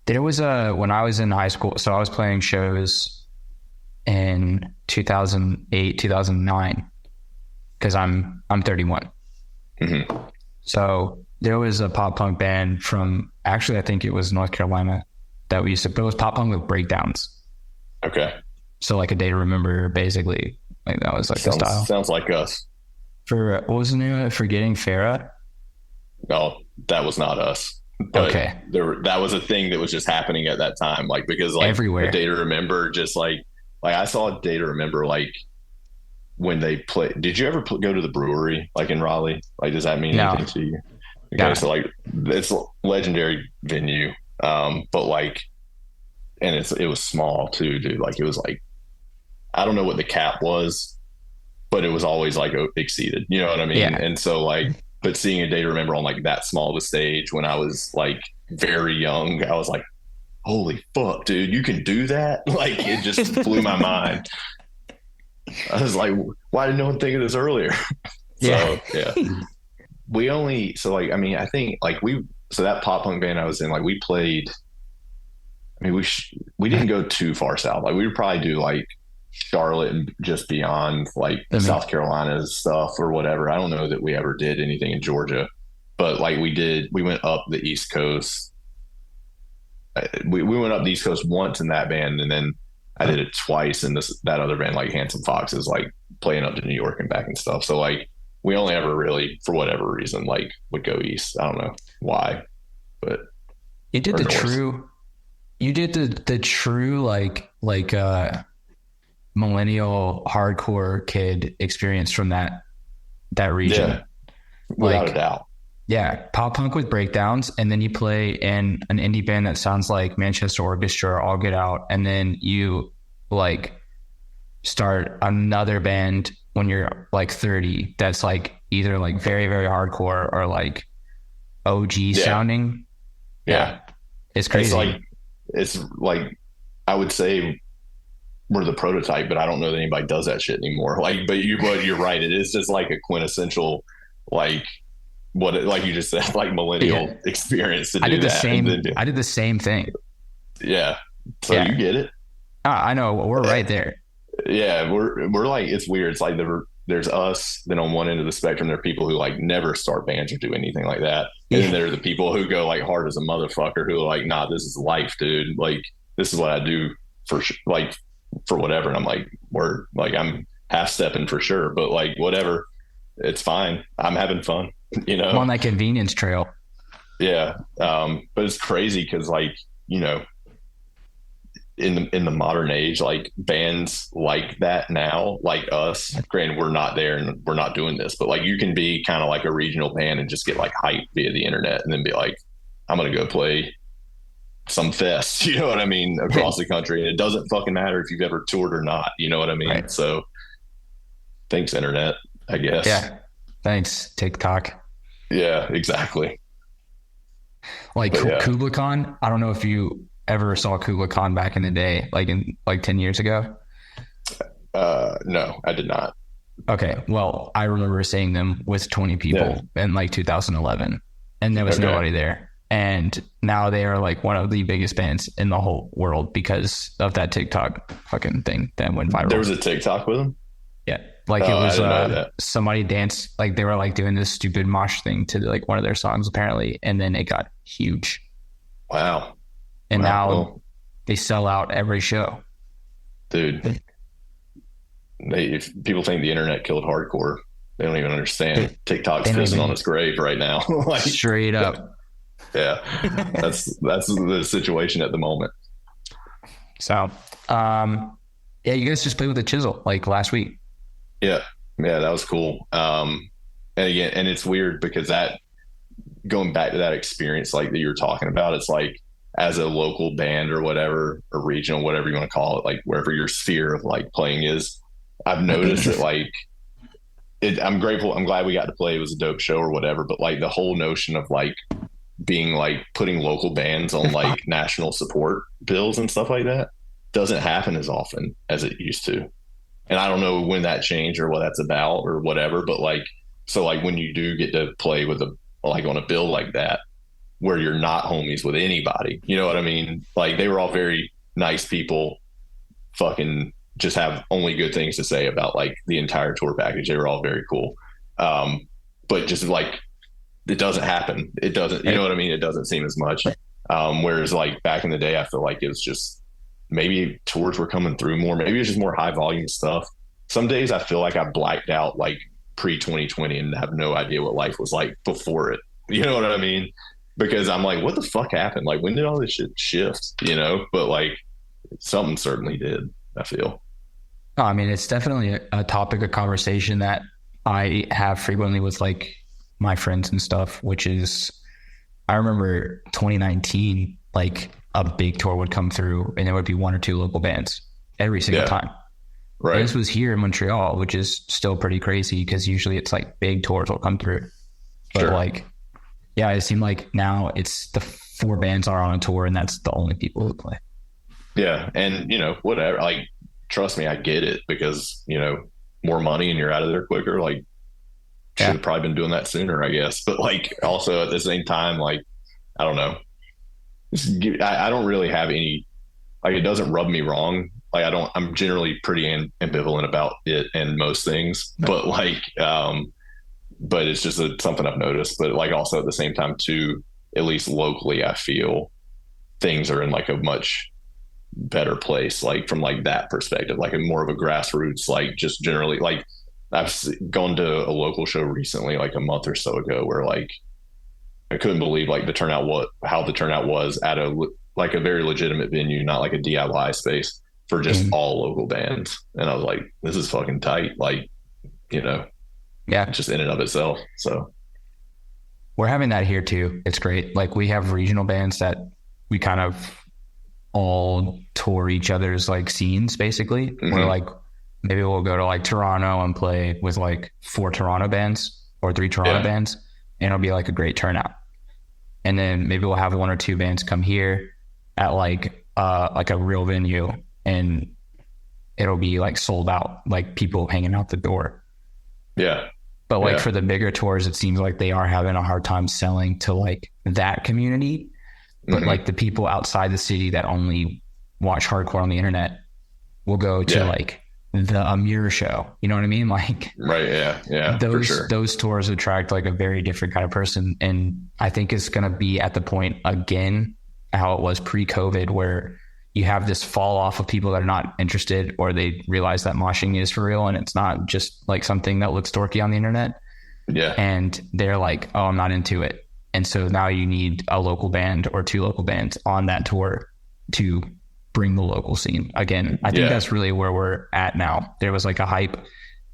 there was when I was in high school, so I was playing shows in 2008, 2009, because I'm 31. Mm-hmm. So there was a pop punk band from, actually, I think it was North Carolina that we used to, but it was pop punk with breakdowns. Okay. So like A Day to Remember, basically. Like that was like the style. Sounds like us. For, what was the name of it? Forgetting Farah? No, that was not us. But okay. That was a thing that was just happening at that time. Like, because like everywhere. A Day to Remember, just like I saw A Day to Remember, like when they play. Did you ever go to the brewery, like in Raleigh? Like, does that mean anything to you? Okay, so like it's a legendary venue. But like, and it was small too, dude. Like it was like, I don't know what the cap was, but it was always like exceeded, you know what I mean? Yeah. And so like, but seeing A Day to Remember on like that small of a stage when I was like very young, I was like, holy fuck, dude, you can do that? Like it just blew my mind. I was like, why did no one think of this earlier? So yeah. I think like so that pop punk band I was in, like we played, I mean, we didn't go too far south. Like we would probably do like Charlotte and just beyond, like South Carolina stuff or whatever. I don't know that we ever did anything in Georgia, but like we went up the East Coast. We went up the East Coast once in that band, and then I did it twice in that other band, like Handsome Foxes, like playing up to New York and back and stuff. So like we only ever really, for whatever reason, like would go east. I don't know why, but you did the true like millennial hardcore kid experience from that region. Yeah, without a doubt. Yeah, pop punk with breakdowns, and then you play in an indie band that sounds like Manchester Orchestra, All Get Out, and then you like start another band when you're like 30 that's like either like very, very hardcore or like OG sounding. Yeah. It's crazy. It's like I would say we're the prototype, but I don't know that anybody does that shit anymore. Like, but you're right. It is just like a quintessential, like like you just said, like millennial experience to do I did the same thing. Yeah. So you get it. I know we're right there. Yeah. We're like, it's weird. It's like there's us. Then on one end of the spectrum, there are people who like never start bands or do anything like that. And then there are the people who go like hard as a motherfucker who are like, nah, this is life, dude. Like, this is what I do for whatever. And I'm like, word, like I'm half stepping for sure, but like, whatever, it's fine. I'm having fun, I'm on that convenience trail. Yeah. But it's crazy. Cause like, in the modern age, like bands like that now, like us, granted, we're not there and we're not doing this, but like you can be kind of like a regional band and just get like hyped via the internet and then be like, I'm going to go play some fest, you know what I mean, across the country. And it doesn't fucking matter if you've ever toured or not, you know what I mean? Right. So thanks, internet, I guess. Yeah. Thanks, TikTok. Yeah, exactly. Like Kubla Khan, I don't know if you ever saw Kubla Khan back in the day, like 10 years ago? No, I did not. Okay. Well, I remember seeing them with 20 people in like 2011 and there was nobody there. And now they are like one of the biggest bands in the whole world because of that TikTok fucking thing that went viral. There was a TikTok with them? Yeah. Like it was somebody danced, like they were like doing this stupid mosh thing to like one of their songs apparently. And then it got huge. Wow. And now they sell out every show. Dude, if people think the internet killed hardcore, they don't even understand. TikTok's pissing on its grave right now. Like, straight up. Yeah. That's the situation at the moment. So, you guys just played with a chisel like last week. Yeah, that was cool. And again, and it's weird because that going back to that experience like that you were talking about, it's like as a local band or whatever, or regional, whatever you want to call it, like wherever your sphere of like playing is, I've noticed that like I'm grateful. I'm glad we got to play. It was a dope show or whatever, but like the whole notion of like being like putting local bands on like national support bills and stuff like that doesn't happen as often as it used to. And I don't know when that changed or what that's about or whatever, but like, so like when you do get to play with like on a bill like that, where you're not homies with anybody, you know what I mean? Like they were all very nice people, fucking just have only good things to say about like the entire tour package. They were all very cool. But just like, it doesn't happen. It doesn't, you know what I mean? It doesn't seem as much. Whereas like back in the day, I feel like it was just, maybe tours were coming through more. Maybe it's just more high volume stuff. Some days I feel like I blacked out like pre 2020 and have no idea what life was like before it. You know what I mean? Because I'm like, what the fuck happened? Like, when did all this shit shift? You know, but like something certainly did, I feel. Oh, I mean, it's definitely a topic of conversation that I have frequently with like my friends and stuff, which is, I remember 2019, like a big tour would come through and there would be one or two local bands every single time. Right. And this was here in Montreal, which is still pretty crazy because usually it's like big tours will come through. But like, yeah, it seemed like now it's the 4 bands are on a tour and that's the only people who play. Yeah. And, you know, whatever, like, trust me, I get it because, you know, more money and you're out of there quicker. Like, should have probably been doing that sooner, I guess. But like, also at the same time, like, I don't know. I don't really have any, like, it doesn't rub me wrong like I'm generally pretty ambivalent about it and most things, but like but it's just something I've noticed. But like also at the same time too, at least locally, I feel things are in like a much better place, like from like that perspective, like a more of a grassroots, like just generally, like I've gone to a local show recently, like a month or so ago, where like I couldn't believe like how the turnout was at a like a very legitimate venue, not like a DIY space for just all local bands. And I was like, this is fucking tight. Like, you know, just in and of itself. So we're having that here too. It's great. Like we have regional bands that we kind of all tour each other's like scenes basically. We're like, maybe we'll go to like Toronto and play with like 4 Toronto bands or 3 Toronto bands, and it'll be like a great turnout. And then maybe we'll have 1 or 2 bands come here at like a real venue, and it'll be like sold out, like people hanging out the door. Yeah. But like for the bigger tours, it seems like they are having a hard time selling to like that community. But like the people outside the city that only watch hardcore on the internet will go to like the Amir show. You know what I mean? Like, right. Yeah. Those tours attract like a very different kind of person. And I think it's going to be at the point again, how it was pre-COVID, where you have this fall off of people that are not interested, or they realize that moshing is for real. And it's not just like something that looks dorky on the internet. Yeah. And they're like, oh, I'm not into it. And so now you need a local band or 2 local bands on that tour to bring the local scene again. I think that's really where we're at now. There was like a hype,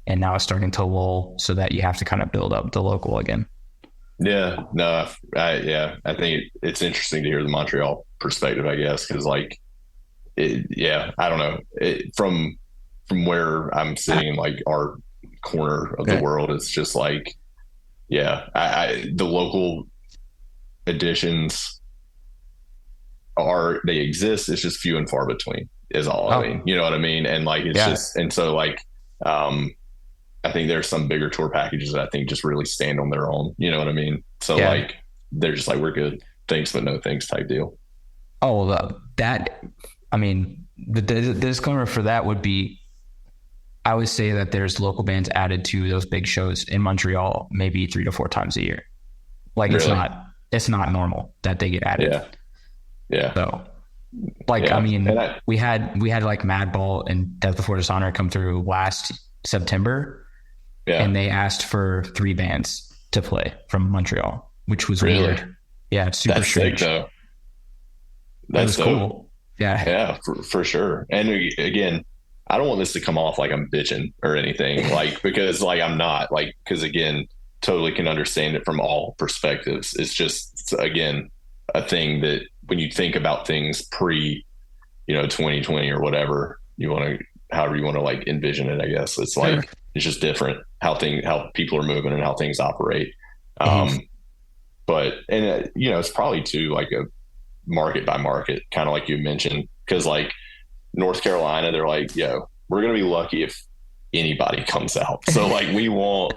and now it's starting to lull, so that you have to kind of build up the local again. Yeah, no, I think it's interesting to hear the Montreal perspective, I guess, because like, I don't know, from where I'm sitting, like our corner of the world, it's just like, the local editions they exist. It's just few and far between is all. I mean, you know what I mean? And like, it's just, and so like, I think there's some bigger tour packages that I think just really stand on their own. You know what I mean? So like, they're just like, we're good. Thanks, but no thanks type deal. Oh, well, I mean, the disclaimer for that would be, I would say that there's local bands added to those big shows in Montreal, maybe 3 to 4 times a year. Like really? It's not normal that they get added. Yeah. So like, I mean, we had like Madball and Death Before Dishonor come through last September. Yeah. And they asked for 3 bands to play from Montreal, which was weird. Yeah. It's super strange. Sick, though. That's cool. Yeah. Yeah, for sure. And again, I don't want this to come off like I'm bitching or anything, like, because like I'm not, like, because again, totally can understand it from all perspectives. It's just, again, a thing that when you think about things pre, 2020 or whatever, however you want to like envision it, I guess it's like, it's just different how people are moving and how things operate. But, and it's probably too like a market by market, kind of like you mentioned, because like North Carolina, they're like, yo, we're going to be lucky if anybody comes out. So like, we want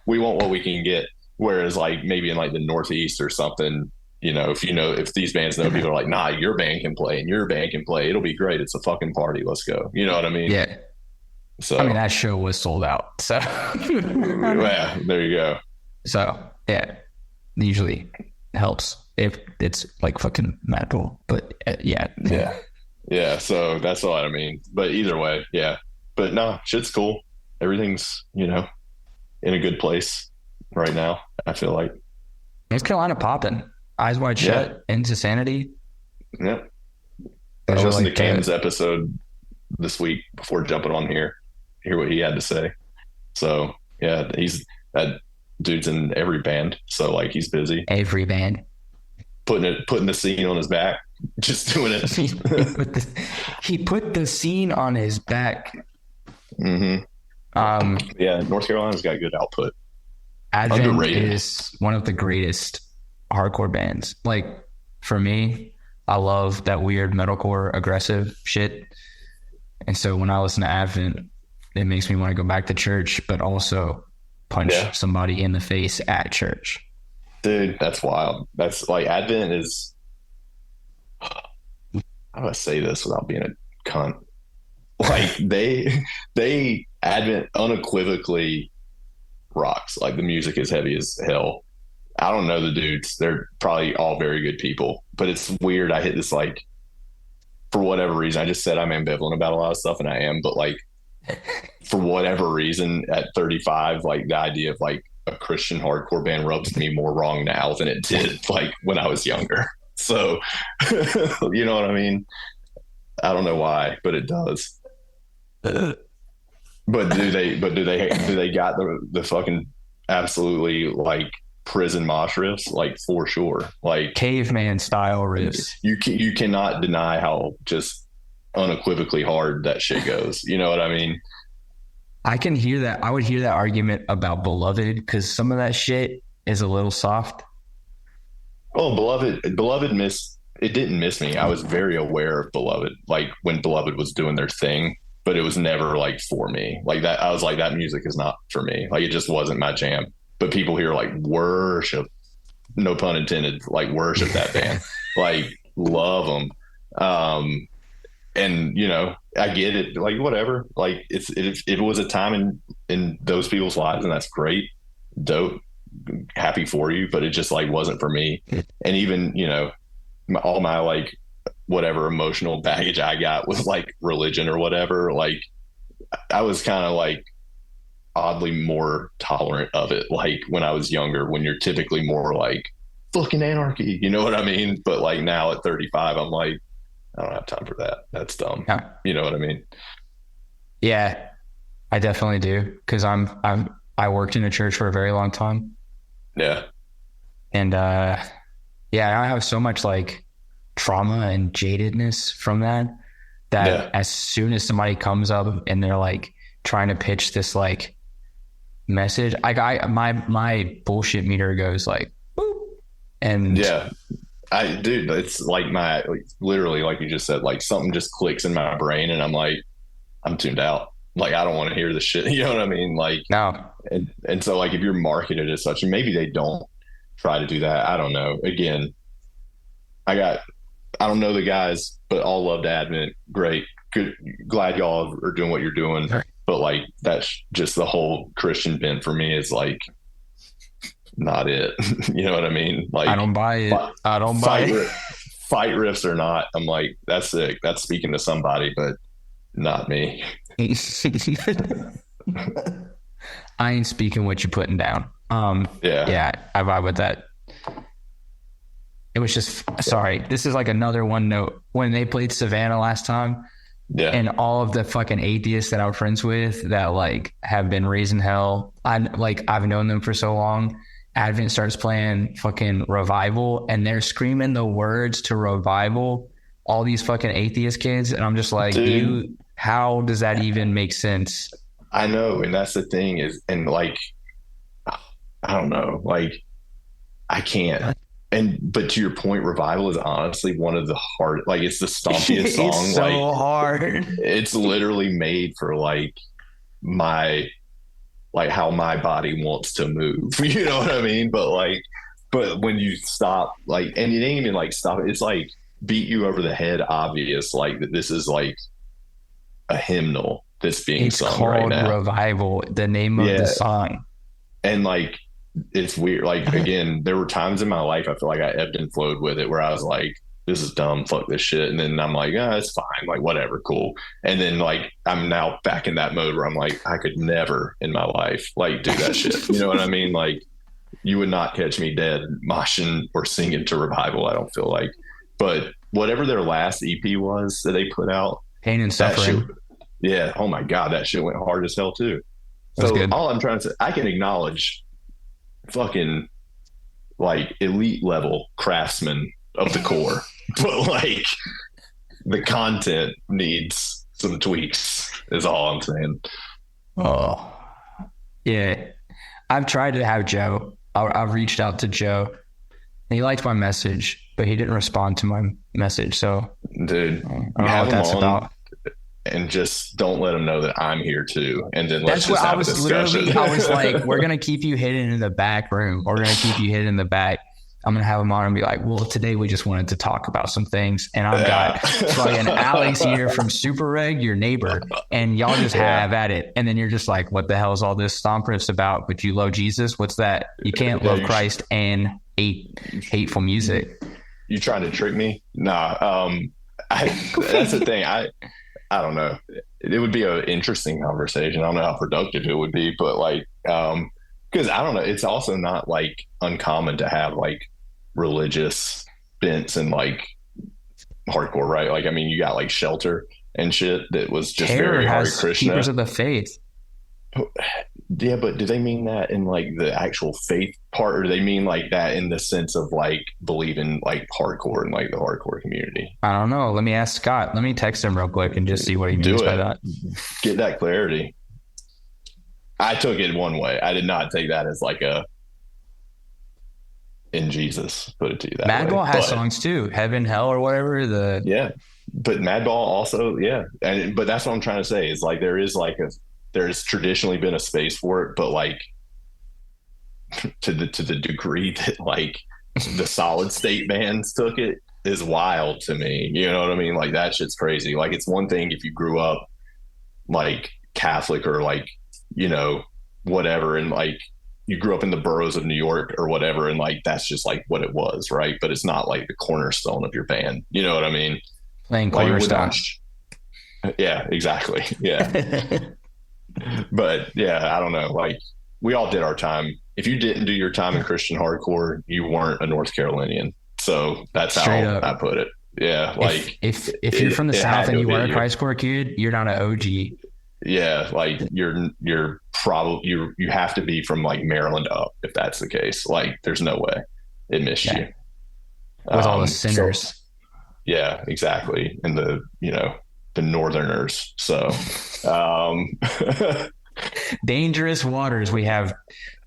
we want what we can get. Whereas like maybe in like the Northeast or something, if these bands know, people are like, nah, your band can play and your band can play. It'll be great. It's a fucking party. Let's go. You know what I mean? Yeah. So, I mean, that show was sold out. So yeah, there you go. So yeah, usually helps if it's like fucking Madball, but yeah. So that's all I mean. But either way, yeah. But no, shit's cool. Everything's in a good place right now. I feel like North Carolina popping, eyes wide shut, into Sanity. Yep. I was listening to Cam's episode this week before jumping on here. Hear what he had to say. So yeah, that dude's in every band. So like, he's busy. Every band. Putting the scene on his back, just doing it. he put the scene on his back. Yeah, North Carolina's got good output. Advent underrated. Is one of the greatest hardcore bands. Like, for me, I love that weird metalcore aggressive shit. And so when I listen to Advent, it makes me want to go back to church, but also punch somebody in the face at church. Dude, that's wild. That's like, Advent is, how do I say this without being a cunt. Like they Advent unequivocally rocks. Like the music is heavy as hell. I don't know the dudes. They're probably all very good people, but it's weird. I hit this, like, for whatever reason, I just said I'm ambivalent about a lot of stuff, and I am, but like for whatever reason at 35, like the idea of like a Christian hardcore band rubs me more wrong now than it did like when I was younger. So, you know what I mean? I don't know why, but it does. But do they got the fucking absolutely like prison mosh riffs? Like, for sure. Like caveman style riffs. You cannot deny how just unequivocally hard that shit goes. You know what I mean? I can hear that. I would hear that argument about Beloved, because some of that shit is a little soft. Oh, Beloved it didn't miss me. I was very aware of Beloved, like when Beloved was doing their thing, but it was never like for me. Like that, I was like, that music is not for me. Like, it just wasn't my jam. But people here like worship, no pun intended, like worship that band, like love them. And you know, I get it. Like, whatever. Like, it was a time in those people's lives, and that's great, dope, happy for you. But it just like wasn't for me. And even, you know, all my like whatever emotional baggage I got with like religion or whatever, like I was kind of like oddly more tolerant of it, like when I was younger, when you're typically more like fucking anarchy, you know what I mean? But like now at 35, I'm like, I don't have time for that. That's dumb. Yeah. You know what I mean? Yeah, I definitely do. Cause I worked in a church for a very long time. Yeah. And, yeah, I have so much like trauma and jadedness from that as soon as somebody comes up and they're like trying to pitch this like message, my bullshit meter goes like boop. And yeah, dude, it's like literally, like you just said, like something just clicks in my brain and I'm like, I'm tuned out. Like, I don't want to hear this shit. You know what I mean? Like, no. And so like if you're marketed as such, and maybe they don't try to do that, I don't know. Again, I don't know the guys, but all loved Advent. Great. Good. Glad y'all are doing what you're doing. But like, that's just the whole Christian bent for me is like not it. You know what I mean? Like, I don't buy it. I don't buy it. Fight riffs or not, I'm like, that's sick. That's speaking to somebody, but not me. I ain't speaking what you're putting down. Yeah, I vibe with that. It was just, sorry, this is like another one note. When they played Savannah last time, and all of the fucking atheists that I'm friends with that like have been raising hell, I've known them for so long. Advent starts playing fucking Revival, and they're screaming the words to Revival, all these fucking atheist kids, and I'm just like, dude, how does that even make sense? I know, and that's the thing is, and like, I don't know, like, I can't. But to your point, Revival is honestly one of the hard, like, it's the stompiest song. It's so hard. It's literally made for like how my body wants to move. You know what I mean? But when you stop, like, and it ain't even like stop, it's like beat you over the head, obvious, like that this is like a hymnal that's being sung right now. It's called Revival, the name of the song. And like, it's weird. Like, again, there were times in my life I feel like I ebbed and flowed with it where I was like, this is dumb, fuck this shit. And then I'm like, it's fine, like, whatever, cool. And then like, I'm now back in that mode where I'm like, I could never in my life like do that shit. You know what I mean? Like, you would not catch me dead moshing or singing to Revival, I don't feel like. But whatever their last EP was that they put out, Pain and Suffering. Shit, oh my God, that shit went hard as hell too. So all I'm trying to say, I can acknowledge fucking like elite level craftsmen of the core, but like the content needs some tweaks is all I'm saying. Oh yeah, I've tried to have Joe. I've reached out to Joe and he liked my message, but he didn't respond to my message. So dude, I don't know what that's about. And just don't let them know that I'm here too. And then let's just have a discussion. I was like, we're going to keep you hidden in the back room. We're going to keep you hidden in the back. I'm going to have them on and be like, well, today we just wanted to talk about some things. And I've got fucking Alex here from Super Reg, your neighbor, and y'all just have at it. And then you're just like, what the hell is all this Stompriffs about? But you love Jesus? What's that? You can't love Christ and hate hateful music. You trying to trick me? Nah. That's the thing. I don't know. It would be an interesting conversation. I don't know how productive it would be, but like, because I don't know. It's also not like uncommon to have like religious bents and like hardcore, right? Like, I mean, you got like Shelter and shit that was just very Hare Krishna. Keepers of the Faith. Yeah, but do they mean that in like the actual faith part, or do they mean like that in the sense of like believing like hardcore and like the hardcore community? I don't know. Let me ask Scott. Let me text him real quick and just see what he means by that. Get that clarity. I took it one way. I did not take that as like a in Jesus, put it to you that way. Madball has songs too, Heaven, Hell, or whatever. Yeah, but Madball also, yeah. But that's what I'm trying to say is like there's traditionally been a space for it, but like to the degree that like the solid state bands took it is wild to me. You know what I mean? Like that shit's crazy. Like it's one thing if you grew up like Catholic or like, you know, whatever, and like you grew up in the boroughs of New York or whatever, and like that's just like what it was, right? But it's not like the cornerstone of your band. You know what I mean? Playing cornerstone. Yeah, exactly. Yeah. But yeah, I don't know. Like we all did our time. If you didn't do your time in Christian hardcore, you weren't a North Carolinian. So that's how I put it. Yeah. Like if you're from the South and you are a Christcore kid, you're not an OG. Yeah. Like you're probably, you have to be from like Maryland up if that's the case. Like there's no way it missed you. With all the sinners. So, yeah, exactly. And the, you know, the Northerners. So dangerous waters we have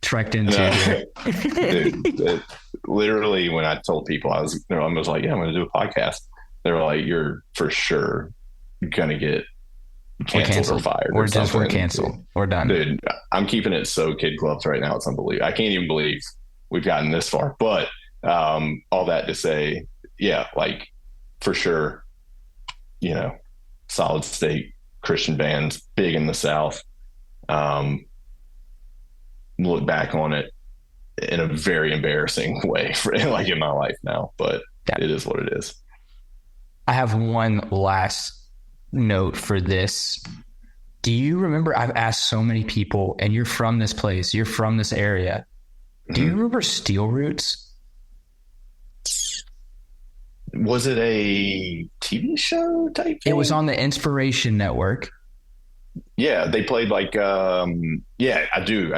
trekked into. Dude, literally when I told people I was like, yeah, I'm going to do a podcast. They were like, you're for sure going to get canceled or fired. Or just we're canceled. We're done. Dude, I'm keeping it so kid gloves right now. It's unbelievable. I can't even believe we've gotten this far. But all that to say, yeah, like for sure, you know, solid state Christian bands, big in the South. Look back on it in a very embarrassing way for like in my life now, but it is what it is. I have one last note for this. Do you remember, I've asked so many people, and you're from this place, you're from this area. Do you remember Steel Roots? Was it a TV show type thing? It was on the Inspiration Network. Yeah, they played like yeah, I do.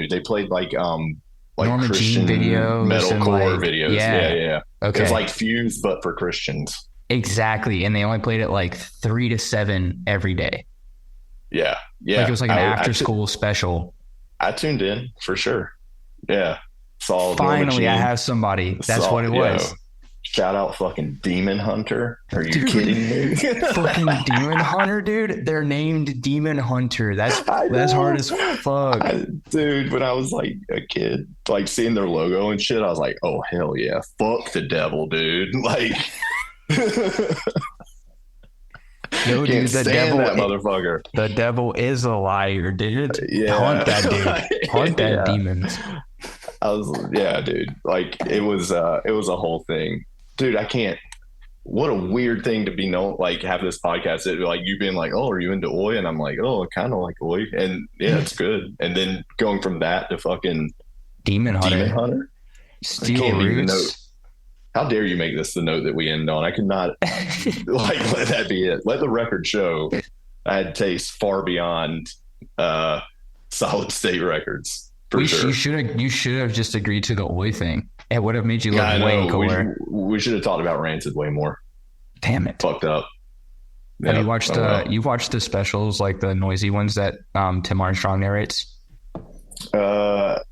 They played like Norma Christian Jean videos, metalcore videos. Yeah. Okay. It was like Fuse, but for Christians. Exactly, and they only played it like 3 to 7 every day. Yeah. Like it was like an after school special. I tuned in for sure. Yeah. Finally, I have somebody. That's what it was. Shout out fucking Demon Hunter. Are you kidding me? Fucking Demon Hunter, dude. They're named Demon Hunter. That's hard as fuck. Dude, when I was like a kid, like seeing their logo and shit, I was like, oh, hell yeah. Fuck the devil, dude. Like, yo, dude, the devil, that motherfucker. The devil is a liar, dude. Yeah. Hunt that dude. Hunt that demons. Dude. Like it was a whole thing. Dude, I can't. What a weird thing to be known. Like have this podcast, like you being like, "Oh, are you into Oi?" And I'm like, "Oh, I kind of like Oi." And yeah, it's good. And then going from that to fucking Demon Hunter. Steel Roots. How dare you make this the note that we end on? I could not like let that be it. Let the record show I had taste far beyond solid state records. Sure. You should have just agreed to the Oi thing. It would have made you look way cooler. We should have talked about Rancid way more. Damn it. Fucked up. Have you watched you watched the specials, like the noisy ones that Tim Armstrong narrates? I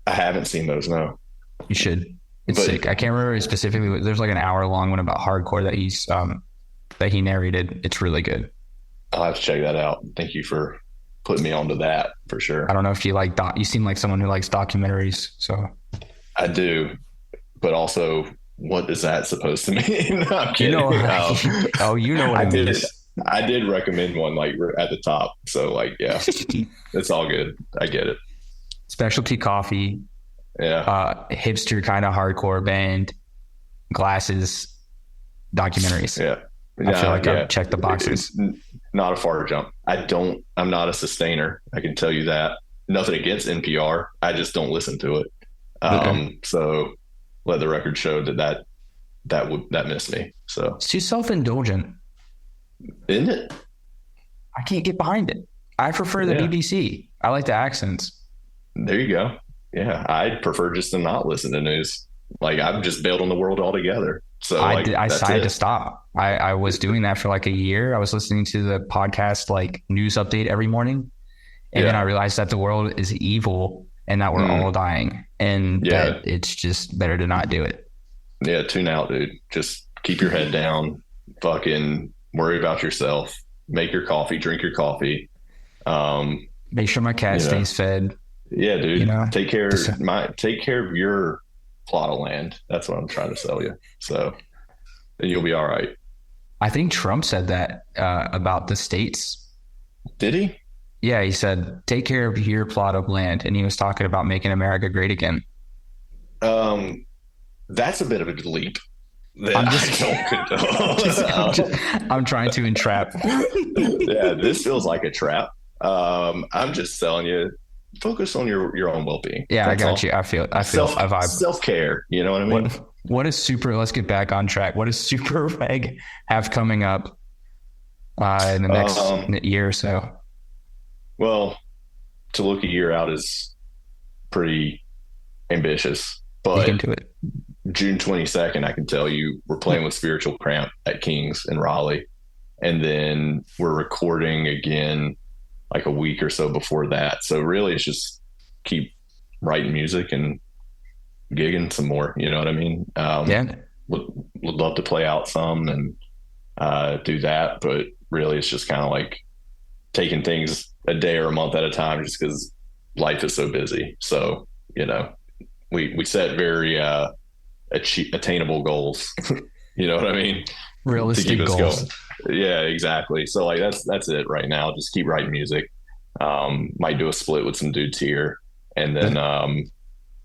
haven't seen those, no. You should. It's sick. I can't remember specifically. There's like an hour-long one about hardcore that he narrated. It's really good. I'll have to check that out. Thank you for putting me onto that for sure. I don't know if you like you seem like someone who likes documentaries, so. I do, but also what is that supposed to mean? No, I'm kidding. You know what I it did. means. I did recommend one like at the top. So like, yeah, it's all good. I get it. Specialty coffee. Yeah. Hipster kind of hardcore band. Glasses. Documentaries. Yeah. I feel like I've checked the boxes. It's not a far jump. I'm not a sustainer. I can tell you that. Nothing against NPR. I just don't listen to it. So let the record show that missed me. So it's too self-indulgent. Isn't it? I can't get behind it. I prefer the BBC. I like the accents. There you go. Yeah. I'd prefer just to not listen to news. Like I've just bailed on the world altogether. So I decided to stop. I was doing that for like a year. I was listening to the podcast, like news update every morning. And then I realized that the world is evil and that we're all dying and that it's just better to not do it. Yeah. Tune out, dude. Just keep your head down. Fucking worry about yourself. Make your coffee, drink your coffee. Make sure my cat stays fed. Yeah, dude. Take care of your plot of land. That's what I'm trying to sell you. So you'll be all right. I think Trump said that about the states. Did he? Yeah, he said, take care of your plot of land. And he was talking about making America great again. That's a bit of a leap. I'm trying to entrap. Yeah, this feels like a trap. I'm just telling you, focus on your own well-being. Yeah, I got you. I feel a vibe. Self-care. You know what I mean? Let's get back on track. What does Super Reg have coming up in the next year or so? Well, to look a year out is pretty ambitious, but into it. June 22nd, I can tell you, we're playing with Spiritual Cramp at King's in Raleigh. And then we're recording again like a week or so before that. So really it's just keep writing music and gigging some more. You know what I mean? Would love to play out some and do that. But really it's just kind of like taking things a day or a month at a time just because life is so busy. So, we set very attainable goals. You know what I mean? Realistic goals. Yeah, exactly. So like that's it right now. Just keep writing music. Might do a split with some dudes here, and then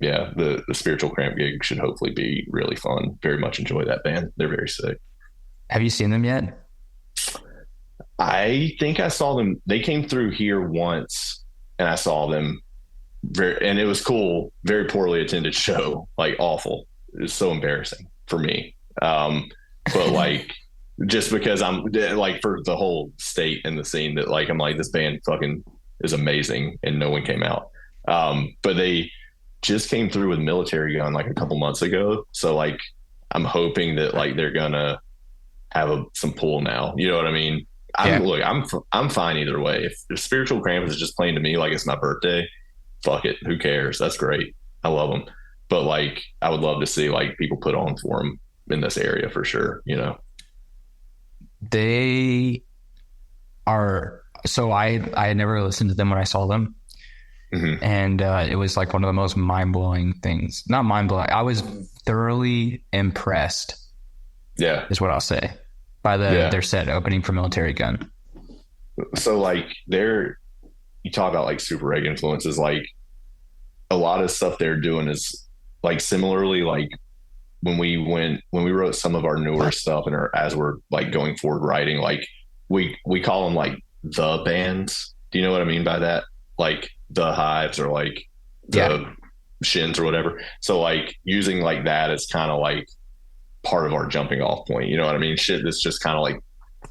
the Spiritual Cramp gig should hopefully be really fun. Very much enjoy that band. They're very sick. Have you seen them yet? I think I saw them. They came through here once, and I saw them. And it was cool. Very poorly attended show. Like awful. It was so embarrassing for me. But like, just because I'm like for the whole state and the scene that like, I'm like, this band fucking is amazing and no one came out. But they just came through with Military Gun like a couple months ago. So like, I'm hoping that like, they're gonna have some pull now. You know what I mean? Look, I'm fine either way. If Spiritual Cramp is just playing to me like it's my birthday, fuck it. Who cares? That's great. I love them. But like, I would love to see like people put on for them in this area for sure. They are. So I had never listened to them when I saw them. Mm-hmm. And it was like one of the most mind-blowing things. Not mind-blowing. I was thoroughly impressed. Yeah. Is what I'll say by their set opening for Military Gun. So like you talk about like Super Reg influences, like a lot of stuff they're doing is like similarly like when we wrote some of our newer stuff and as we're like going forward writing, like we call them like the bands. Do you know what I mean by that? Like the Hives or like the Shins or whatever. So like using like that is kind of like part of our jumping off point. You know what I mean? Shit that's just kind of like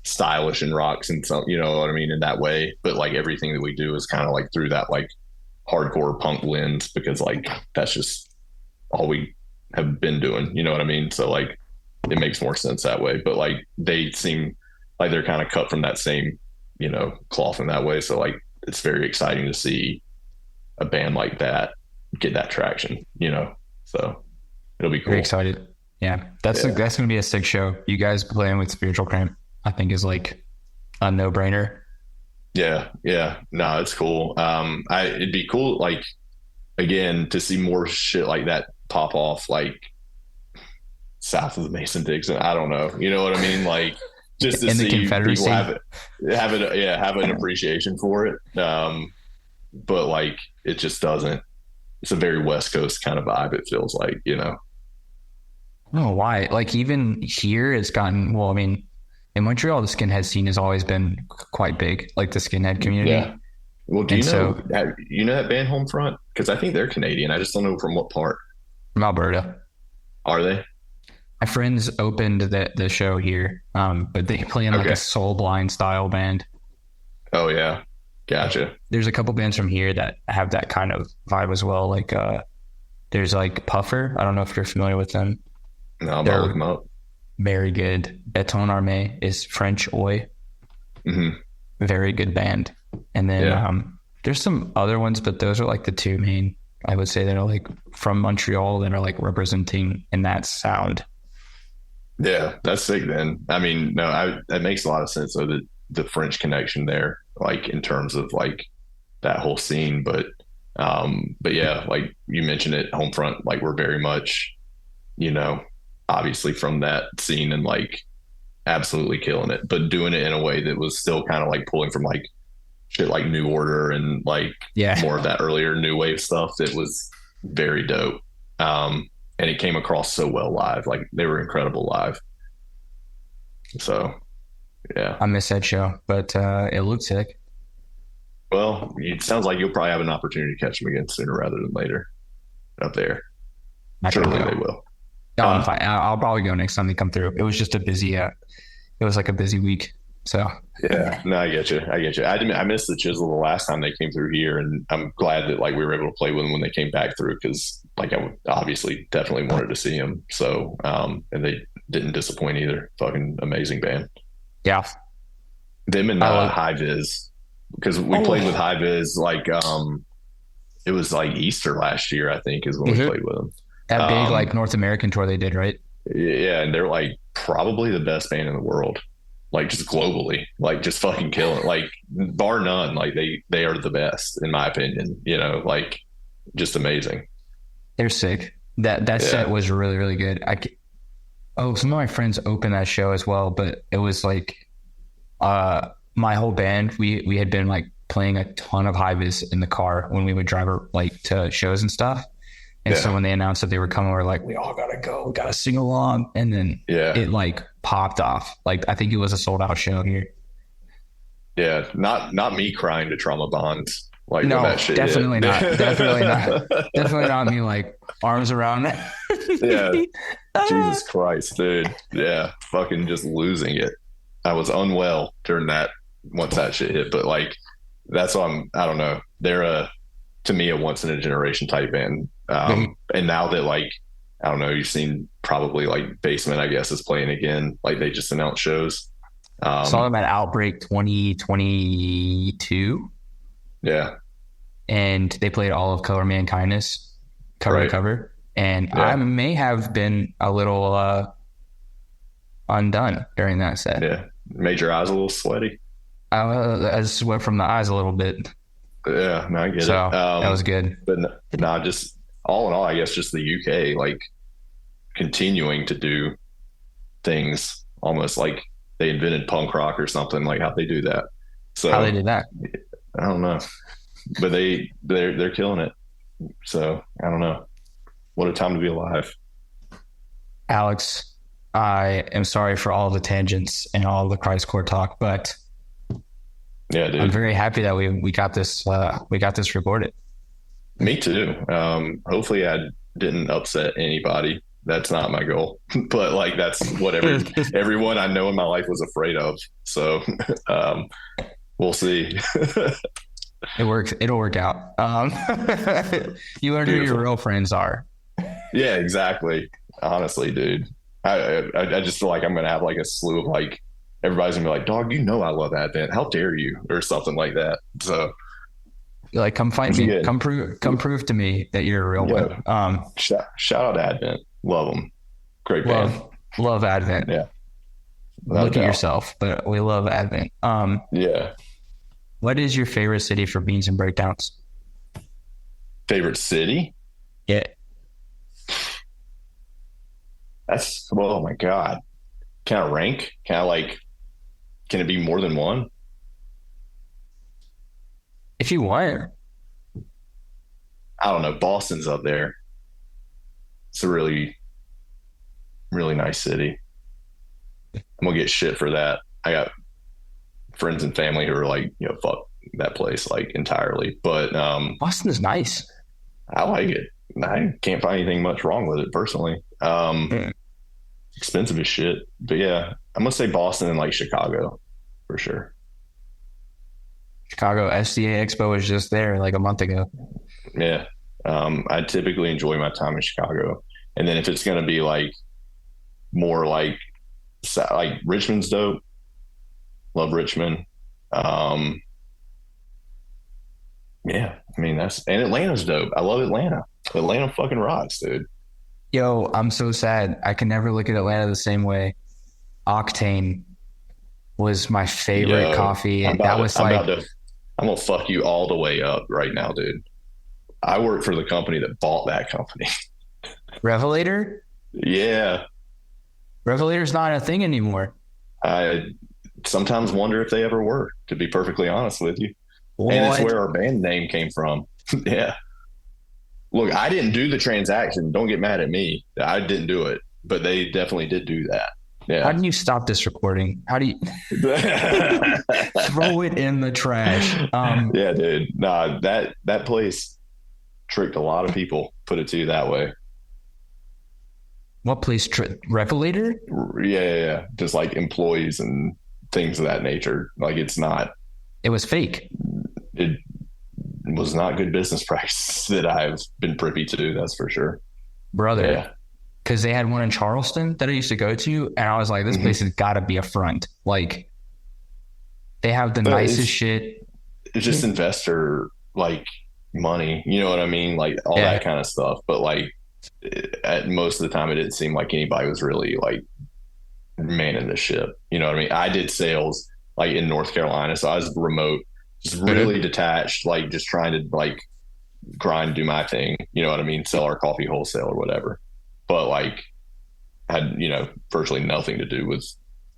stylish and rocks and some, you know what I mean, in that way. But like everything that we do is kind of like through that like hardcore punk lens because like that's just all we have been doing. You know what I mean? So like it makes more sense that way. But like they seem like they're kind of cut from that same, cloth in that way. So like it's very exciting to see a band like that get that traction, so it'll be cool. Very excited. Yeah. That's going to be a sick show. You guys playing with Spiritual Cramp, I think is like a no brainer. Yeah. Yeah. No, it's cool. It'd be cool. Like again, to see more shit like that pop off, like south of the Mason-Dixon. I don't know. You know what I mean? Like just to in the see Confederacy. people have an appreciation for it. But like it just doesn't. It's a very West Coast kind of vibe. It feels like, you know. I don't know why. Like even here, it's gotten. Well, I mean, in Montreal, the skinhead scene has always been quite big. Like the skinhead community. Yeah. Well, do you know that band Homefront? Because I think they're Canadian. I just don't know from what part. From Alberta. Are they? My friends opened the show here, but they play in like a Soul Blind style band. Oh yeah, gotcha. There's a couple bands from here that have that kind of vibe as well. Like there's like Puffer. I don't know if you're familiar with them. No, I'm gonna look them up. Very good. Beton Armé is French Oi. Mm-hmm. Very good band. And then there's some other ones, but those are like the two main, I would say, that are like from Montreal that are like representing in that sound. Yeah, that's sick then. I mean, no, that makes a lot of sense. So the French connection there, like in terms of like that whole scene. But yeah, like you mentioned it, Homefront, like we're very much, you know, obviously from that scene and like absolutely killing it, but doing it in a way that was still kind of like pulling from like shit like New Order and like more of that earlier new wave stuff that was very dope. And it came across so well live. Like they were incredible live. So yeah. I missed that show, but it looked sick. Well, it sounds like you'll probably have an opportunity to catch them again sooner rather than later up there. Surely they will. No, I'm fine. I'll probably go next time they come through. It was just a busy, it was like a busy week. So yeah, no, I get you. I missed the Chisel the last time they came through here, and I'm glad that like we were able to play with them when they came back through because like I obviously definitely wanted to see them. So and they didn't disappoint either. Fucking amazing band. Yeah, them and High Vis, because we played with High Vis like it was like Easter last year, I think, is when we played with them. That big like North American tour they did, right? Yeah, and they're like probably the best band in the world. Like just globally, like just fucking killing, like bar none. Like they are the best in my opinion, you know, like just amazing. They're sick. That set was really, really good. Some of my friends opened that show as well, but it was like, my whole band, we had been like playing a ton of High Vis in the car when we would drive like to shows and stuff. And so when they announced that they were coming, we were like, we all gotta go, we gotta sing along. And then it like popped off. Like I think it was a sold out show here. Yeah, not me crying to Trauma Bonds. Like no, that shit definitely not. Definitely not. Definitely not me like arms around it. Yeah. Jesus Christ, dude. Yeah. Fucking just losing it. I was unwell during that once that shit hit. But like that's why I don't know. They're to me a once in a generation type band. And now that like I don't know, you've seen probably like Basement, I guess, is playing again. Like they just announced shows. Saw them at Outbreak 2022. Yeah. And they played all of Color Man Kindness cover to cover. And I may have been a little undone during that set. Yeah. Made your eyes a little sweaty. I sweat from the eyes a little bit. Yeah, no, I get it. That was good. But no, just all in all, I guess just the UK, like continuing to do things almost like they invented punk rock or something. Like how they do that. So how they did that, I don't know, but they're killing it. So I don't know. What a time to be alive. Alex, I am sorry for all the tangents and all the Christcore talk, but yeah, dude. I'm very happy that we got this recorded. Me too. Hopefully I didn't upset anybody. That's not my goal, but like that's what everyone I know in my life was afraid of. So we'll see. It works. It'll work out. You learn who your real friends are. Yeah, exactly. Honestly, dude, I just feel like I'm gonna have like a slew of like everybody's gonna be like, dog, you know I love Advent. How dare you, or something like that. So. You're like, come fight me. Come prove to me that you're a real one. Shout out to Advent. Love them. Great band. Love Advent. Yeah. Look at yourself, but we love Advent. Yeah. What is your favorite city for Beans and Breakdowns? Favorite city? Yeah. Oh my God. Can I rank? Can it be more than one? If you want. I don't know. Boston's up there. It's a really, really nice city. I'm gonna get shit for that. I got friends and family who are like, fuck that place like entirely. But Boston is nice. I like it. I can't find anything much wrong with it personally. Expensive as shit. But yeah, I'm gonna say Boston and like Chicago for sure. Chicago SDA Expo was just there like a month ago. Yeah. I typically enjoy my time in Chicago. And then if it's gonna be like more like Richmond's dope. Love Richmond. Yeah, I mean and Atlanta's dope. I love Atlanta. Atlanta fucking rocks, dude. Yo, I'm so sad. I can never look at Atlanta the same way. Octane was my favorite coffee. And I'm gonna fuck you all the way up right now, dude. I work for the company that bought that company. Revelator? Yeah. Revelator's not a thing anymore. I sometimes wonder if they ever were, to be perfectly honest with you. What? And it's where our band name came from. Yeah. Look, I didn't do the transaction. Don't get mad at me. I didn't do it, but they definitely did do that. Yeah. How do you stop this recording? How do you throw it in the trash? Yeah, dude. Nah, that place tricked a lot of people, put it to you that way. What place? Revelator? Yeah. Just like employees and things of that nature. Like it was fake. It was not good business practice that I've been privy to. That's for sure. Brother. Yeah. Because they had one in Charleston that I used to go to, and I was like, this place has got to be a front. Like, they have the nicest shit. It's just investor, like, money. You know what I mean? Like, all that kind of stuff. But, like, at most of the time, it didn't seem like anybody was really, like, manning the ship. You know what I mean? I did sales, like, in North Carolina, so I was remote, just really detached, like, just trying to, like, grind, do my thing. You know what I mean? Sell our coffee wholesale or whatever. But like had, virtually nothing to do with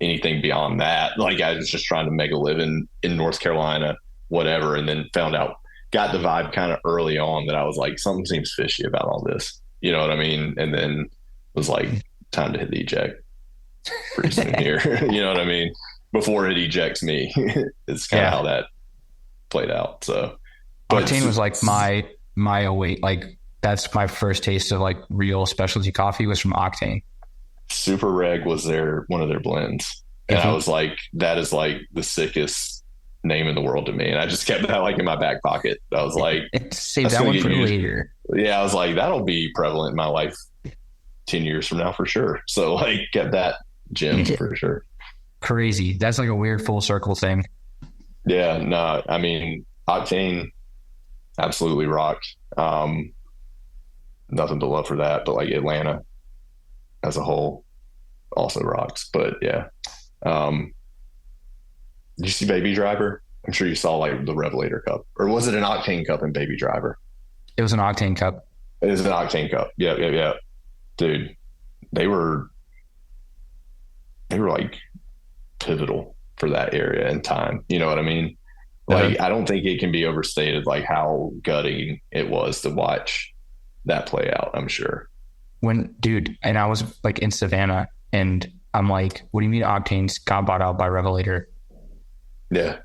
anything beyond that. Like I was just trying to make a living in North Carolina, whatever. And then got the vibe kind of early on that I was like, something seems fishy about all this. You know what I mean? And then was like, time to hit the eject pretty soon here. You know what I mean? Before it ejects me. It's kind of how that played out. So Octane was like my await, like, that's my first taste of like real specialty coffee was from Octane. Super Reg was one of their blends. And I was like, that is like the sickest name in the world to me. And I just kept that like in my back pocket. I was like, save that one for later. Yeah. I was like, that'll be prevalent in my life 10 years from now for sure. So like kept that gem for sure. Crazy. That's like a weird full circle thing. Yeah. No, I mean, Octane absolutely rocked. Nothing to love for that, but like Atlanta as a whole also rocks. But yeah. Did you see Baby Driver? I'm sure you saw like the Revelator cup, or was it an Octane cup and Baby Driver? It was an Octane cup. It is an Octane cup. Yeah. Dude, they were like pivotal for that area and time. You know what I mean? Like, I don't think it can be overstated, like how gutting it was to watch that play out, I'm sure. And I was like in Savannah and I'm like, what do you mean Octane's got bought out by Revelator? Yeah.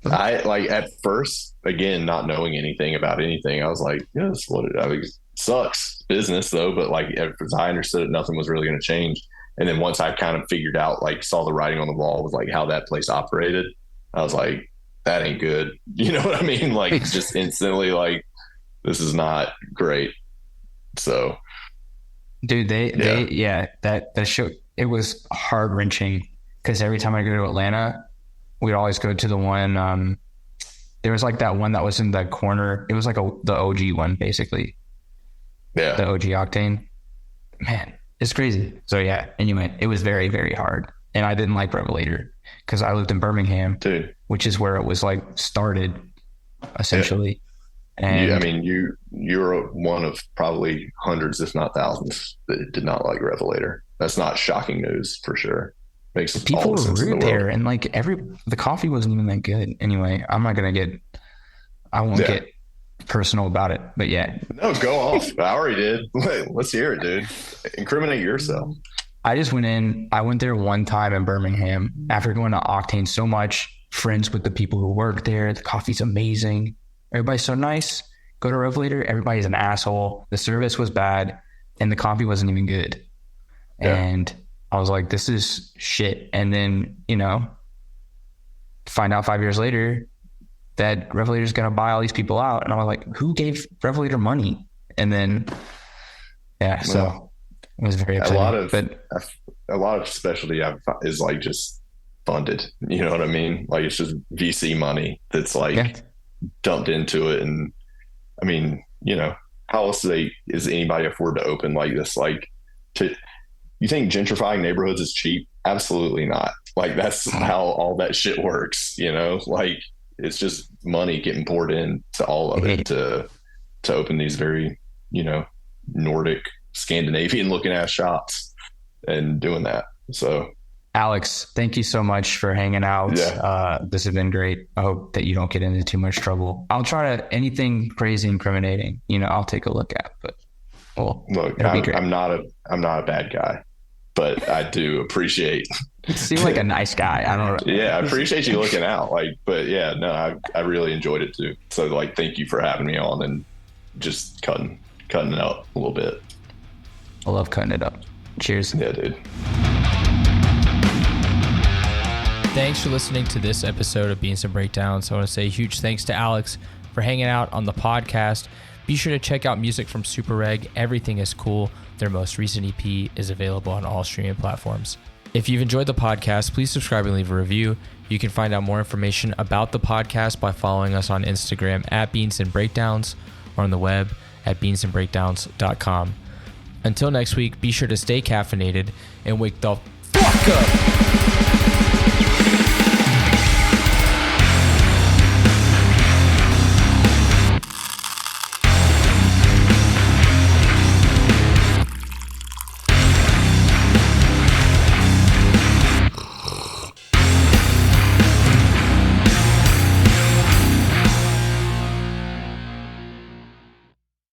I like at first, again, not knowing anything about anything, I was like, yes, it sucks business though. But like, as I understood it, nothing was really going to change. And then once I kind of figured out, like saw the writing on the wall with like how that place operated, I was like, that ain't good. You know what I mean? Like just instantly like, this is not great. So, dude, that show, it was heart wrenching because every time I go to Atlanta, we'd always go to the one. There was like that one that was in the corner. It was like the OG one, basically. Yeah. The OG Octane. Man, it's crazy. So yeah. Anyway, it was very, very hard, and I didn't like Revelator because I lived in Birmingham, dude, which is where it was like started, essentially. Yeah. And you're one of probably hundreds, if not thousands, that did not like Revelator. That's not shocking news for sure. Makes people all the sense were rude in the there, world. and like the coffee wasn't even that good. Anyway, I won't get personal about it, but yeah. No, go off. I already did. Let's hear it, dude. Incriminate yourself. I went there one time in Birmingham after going to Octane so much, friends with the people who work there. The coffee's amazing. Everybody's so nice. Go to Revelator, everybody's an asshole. The service was bad and the coffee wasn't even good. Yeah. And I was like, this is shit. And then, find out 5 years later that Revelator's going to buy all these people out. And I was like, who gave Revelator money? And then, so it was very upsetting. A lot of specialty is like just funded. You know what I mean? Like it's just VC money that's like dumped into it. And I mean, how else is anybody afford to open like this? Like you think gentrifying neighborhoods is cheap? Absolutely not. Like that's how all that shit works, like it's just money getting poured into all of it to open these very, Nordic Scandinavian looking ass shops and doing that. So Alex, thank you so much for hanging out. Yeah. This has been great. I hope that you don't get into too much trouble. I'll try to anything crazy incriminating, I'll take a look at, but look, I'm not a bad guy, but I do appreciate. You seem like a nice guy. I don't know. Yeah, I appreciate you looking out. But yeah, no, I really enjoyed it too. So thank you for having me on and just cutting it up a little bit. I love cutting it up. Cheers. Yeah, dude. Thanks for listening to this episode of Beans and Breakdowns. I want to say a huge thanks to Alex for hanging out on the podcast. Be sure to check out music from Super Reg. Everything is cool. Their most recent EP is available on all streaming platforms. If you've enjoyed the podcast, please subscribe and leave a review. You can find out more information about the podcast by following us on Instagram at Beans and Breakdowns or on the web at beansandbreakdowns.com. Until next week, be sure to stay caffeinated and wake the fuck up.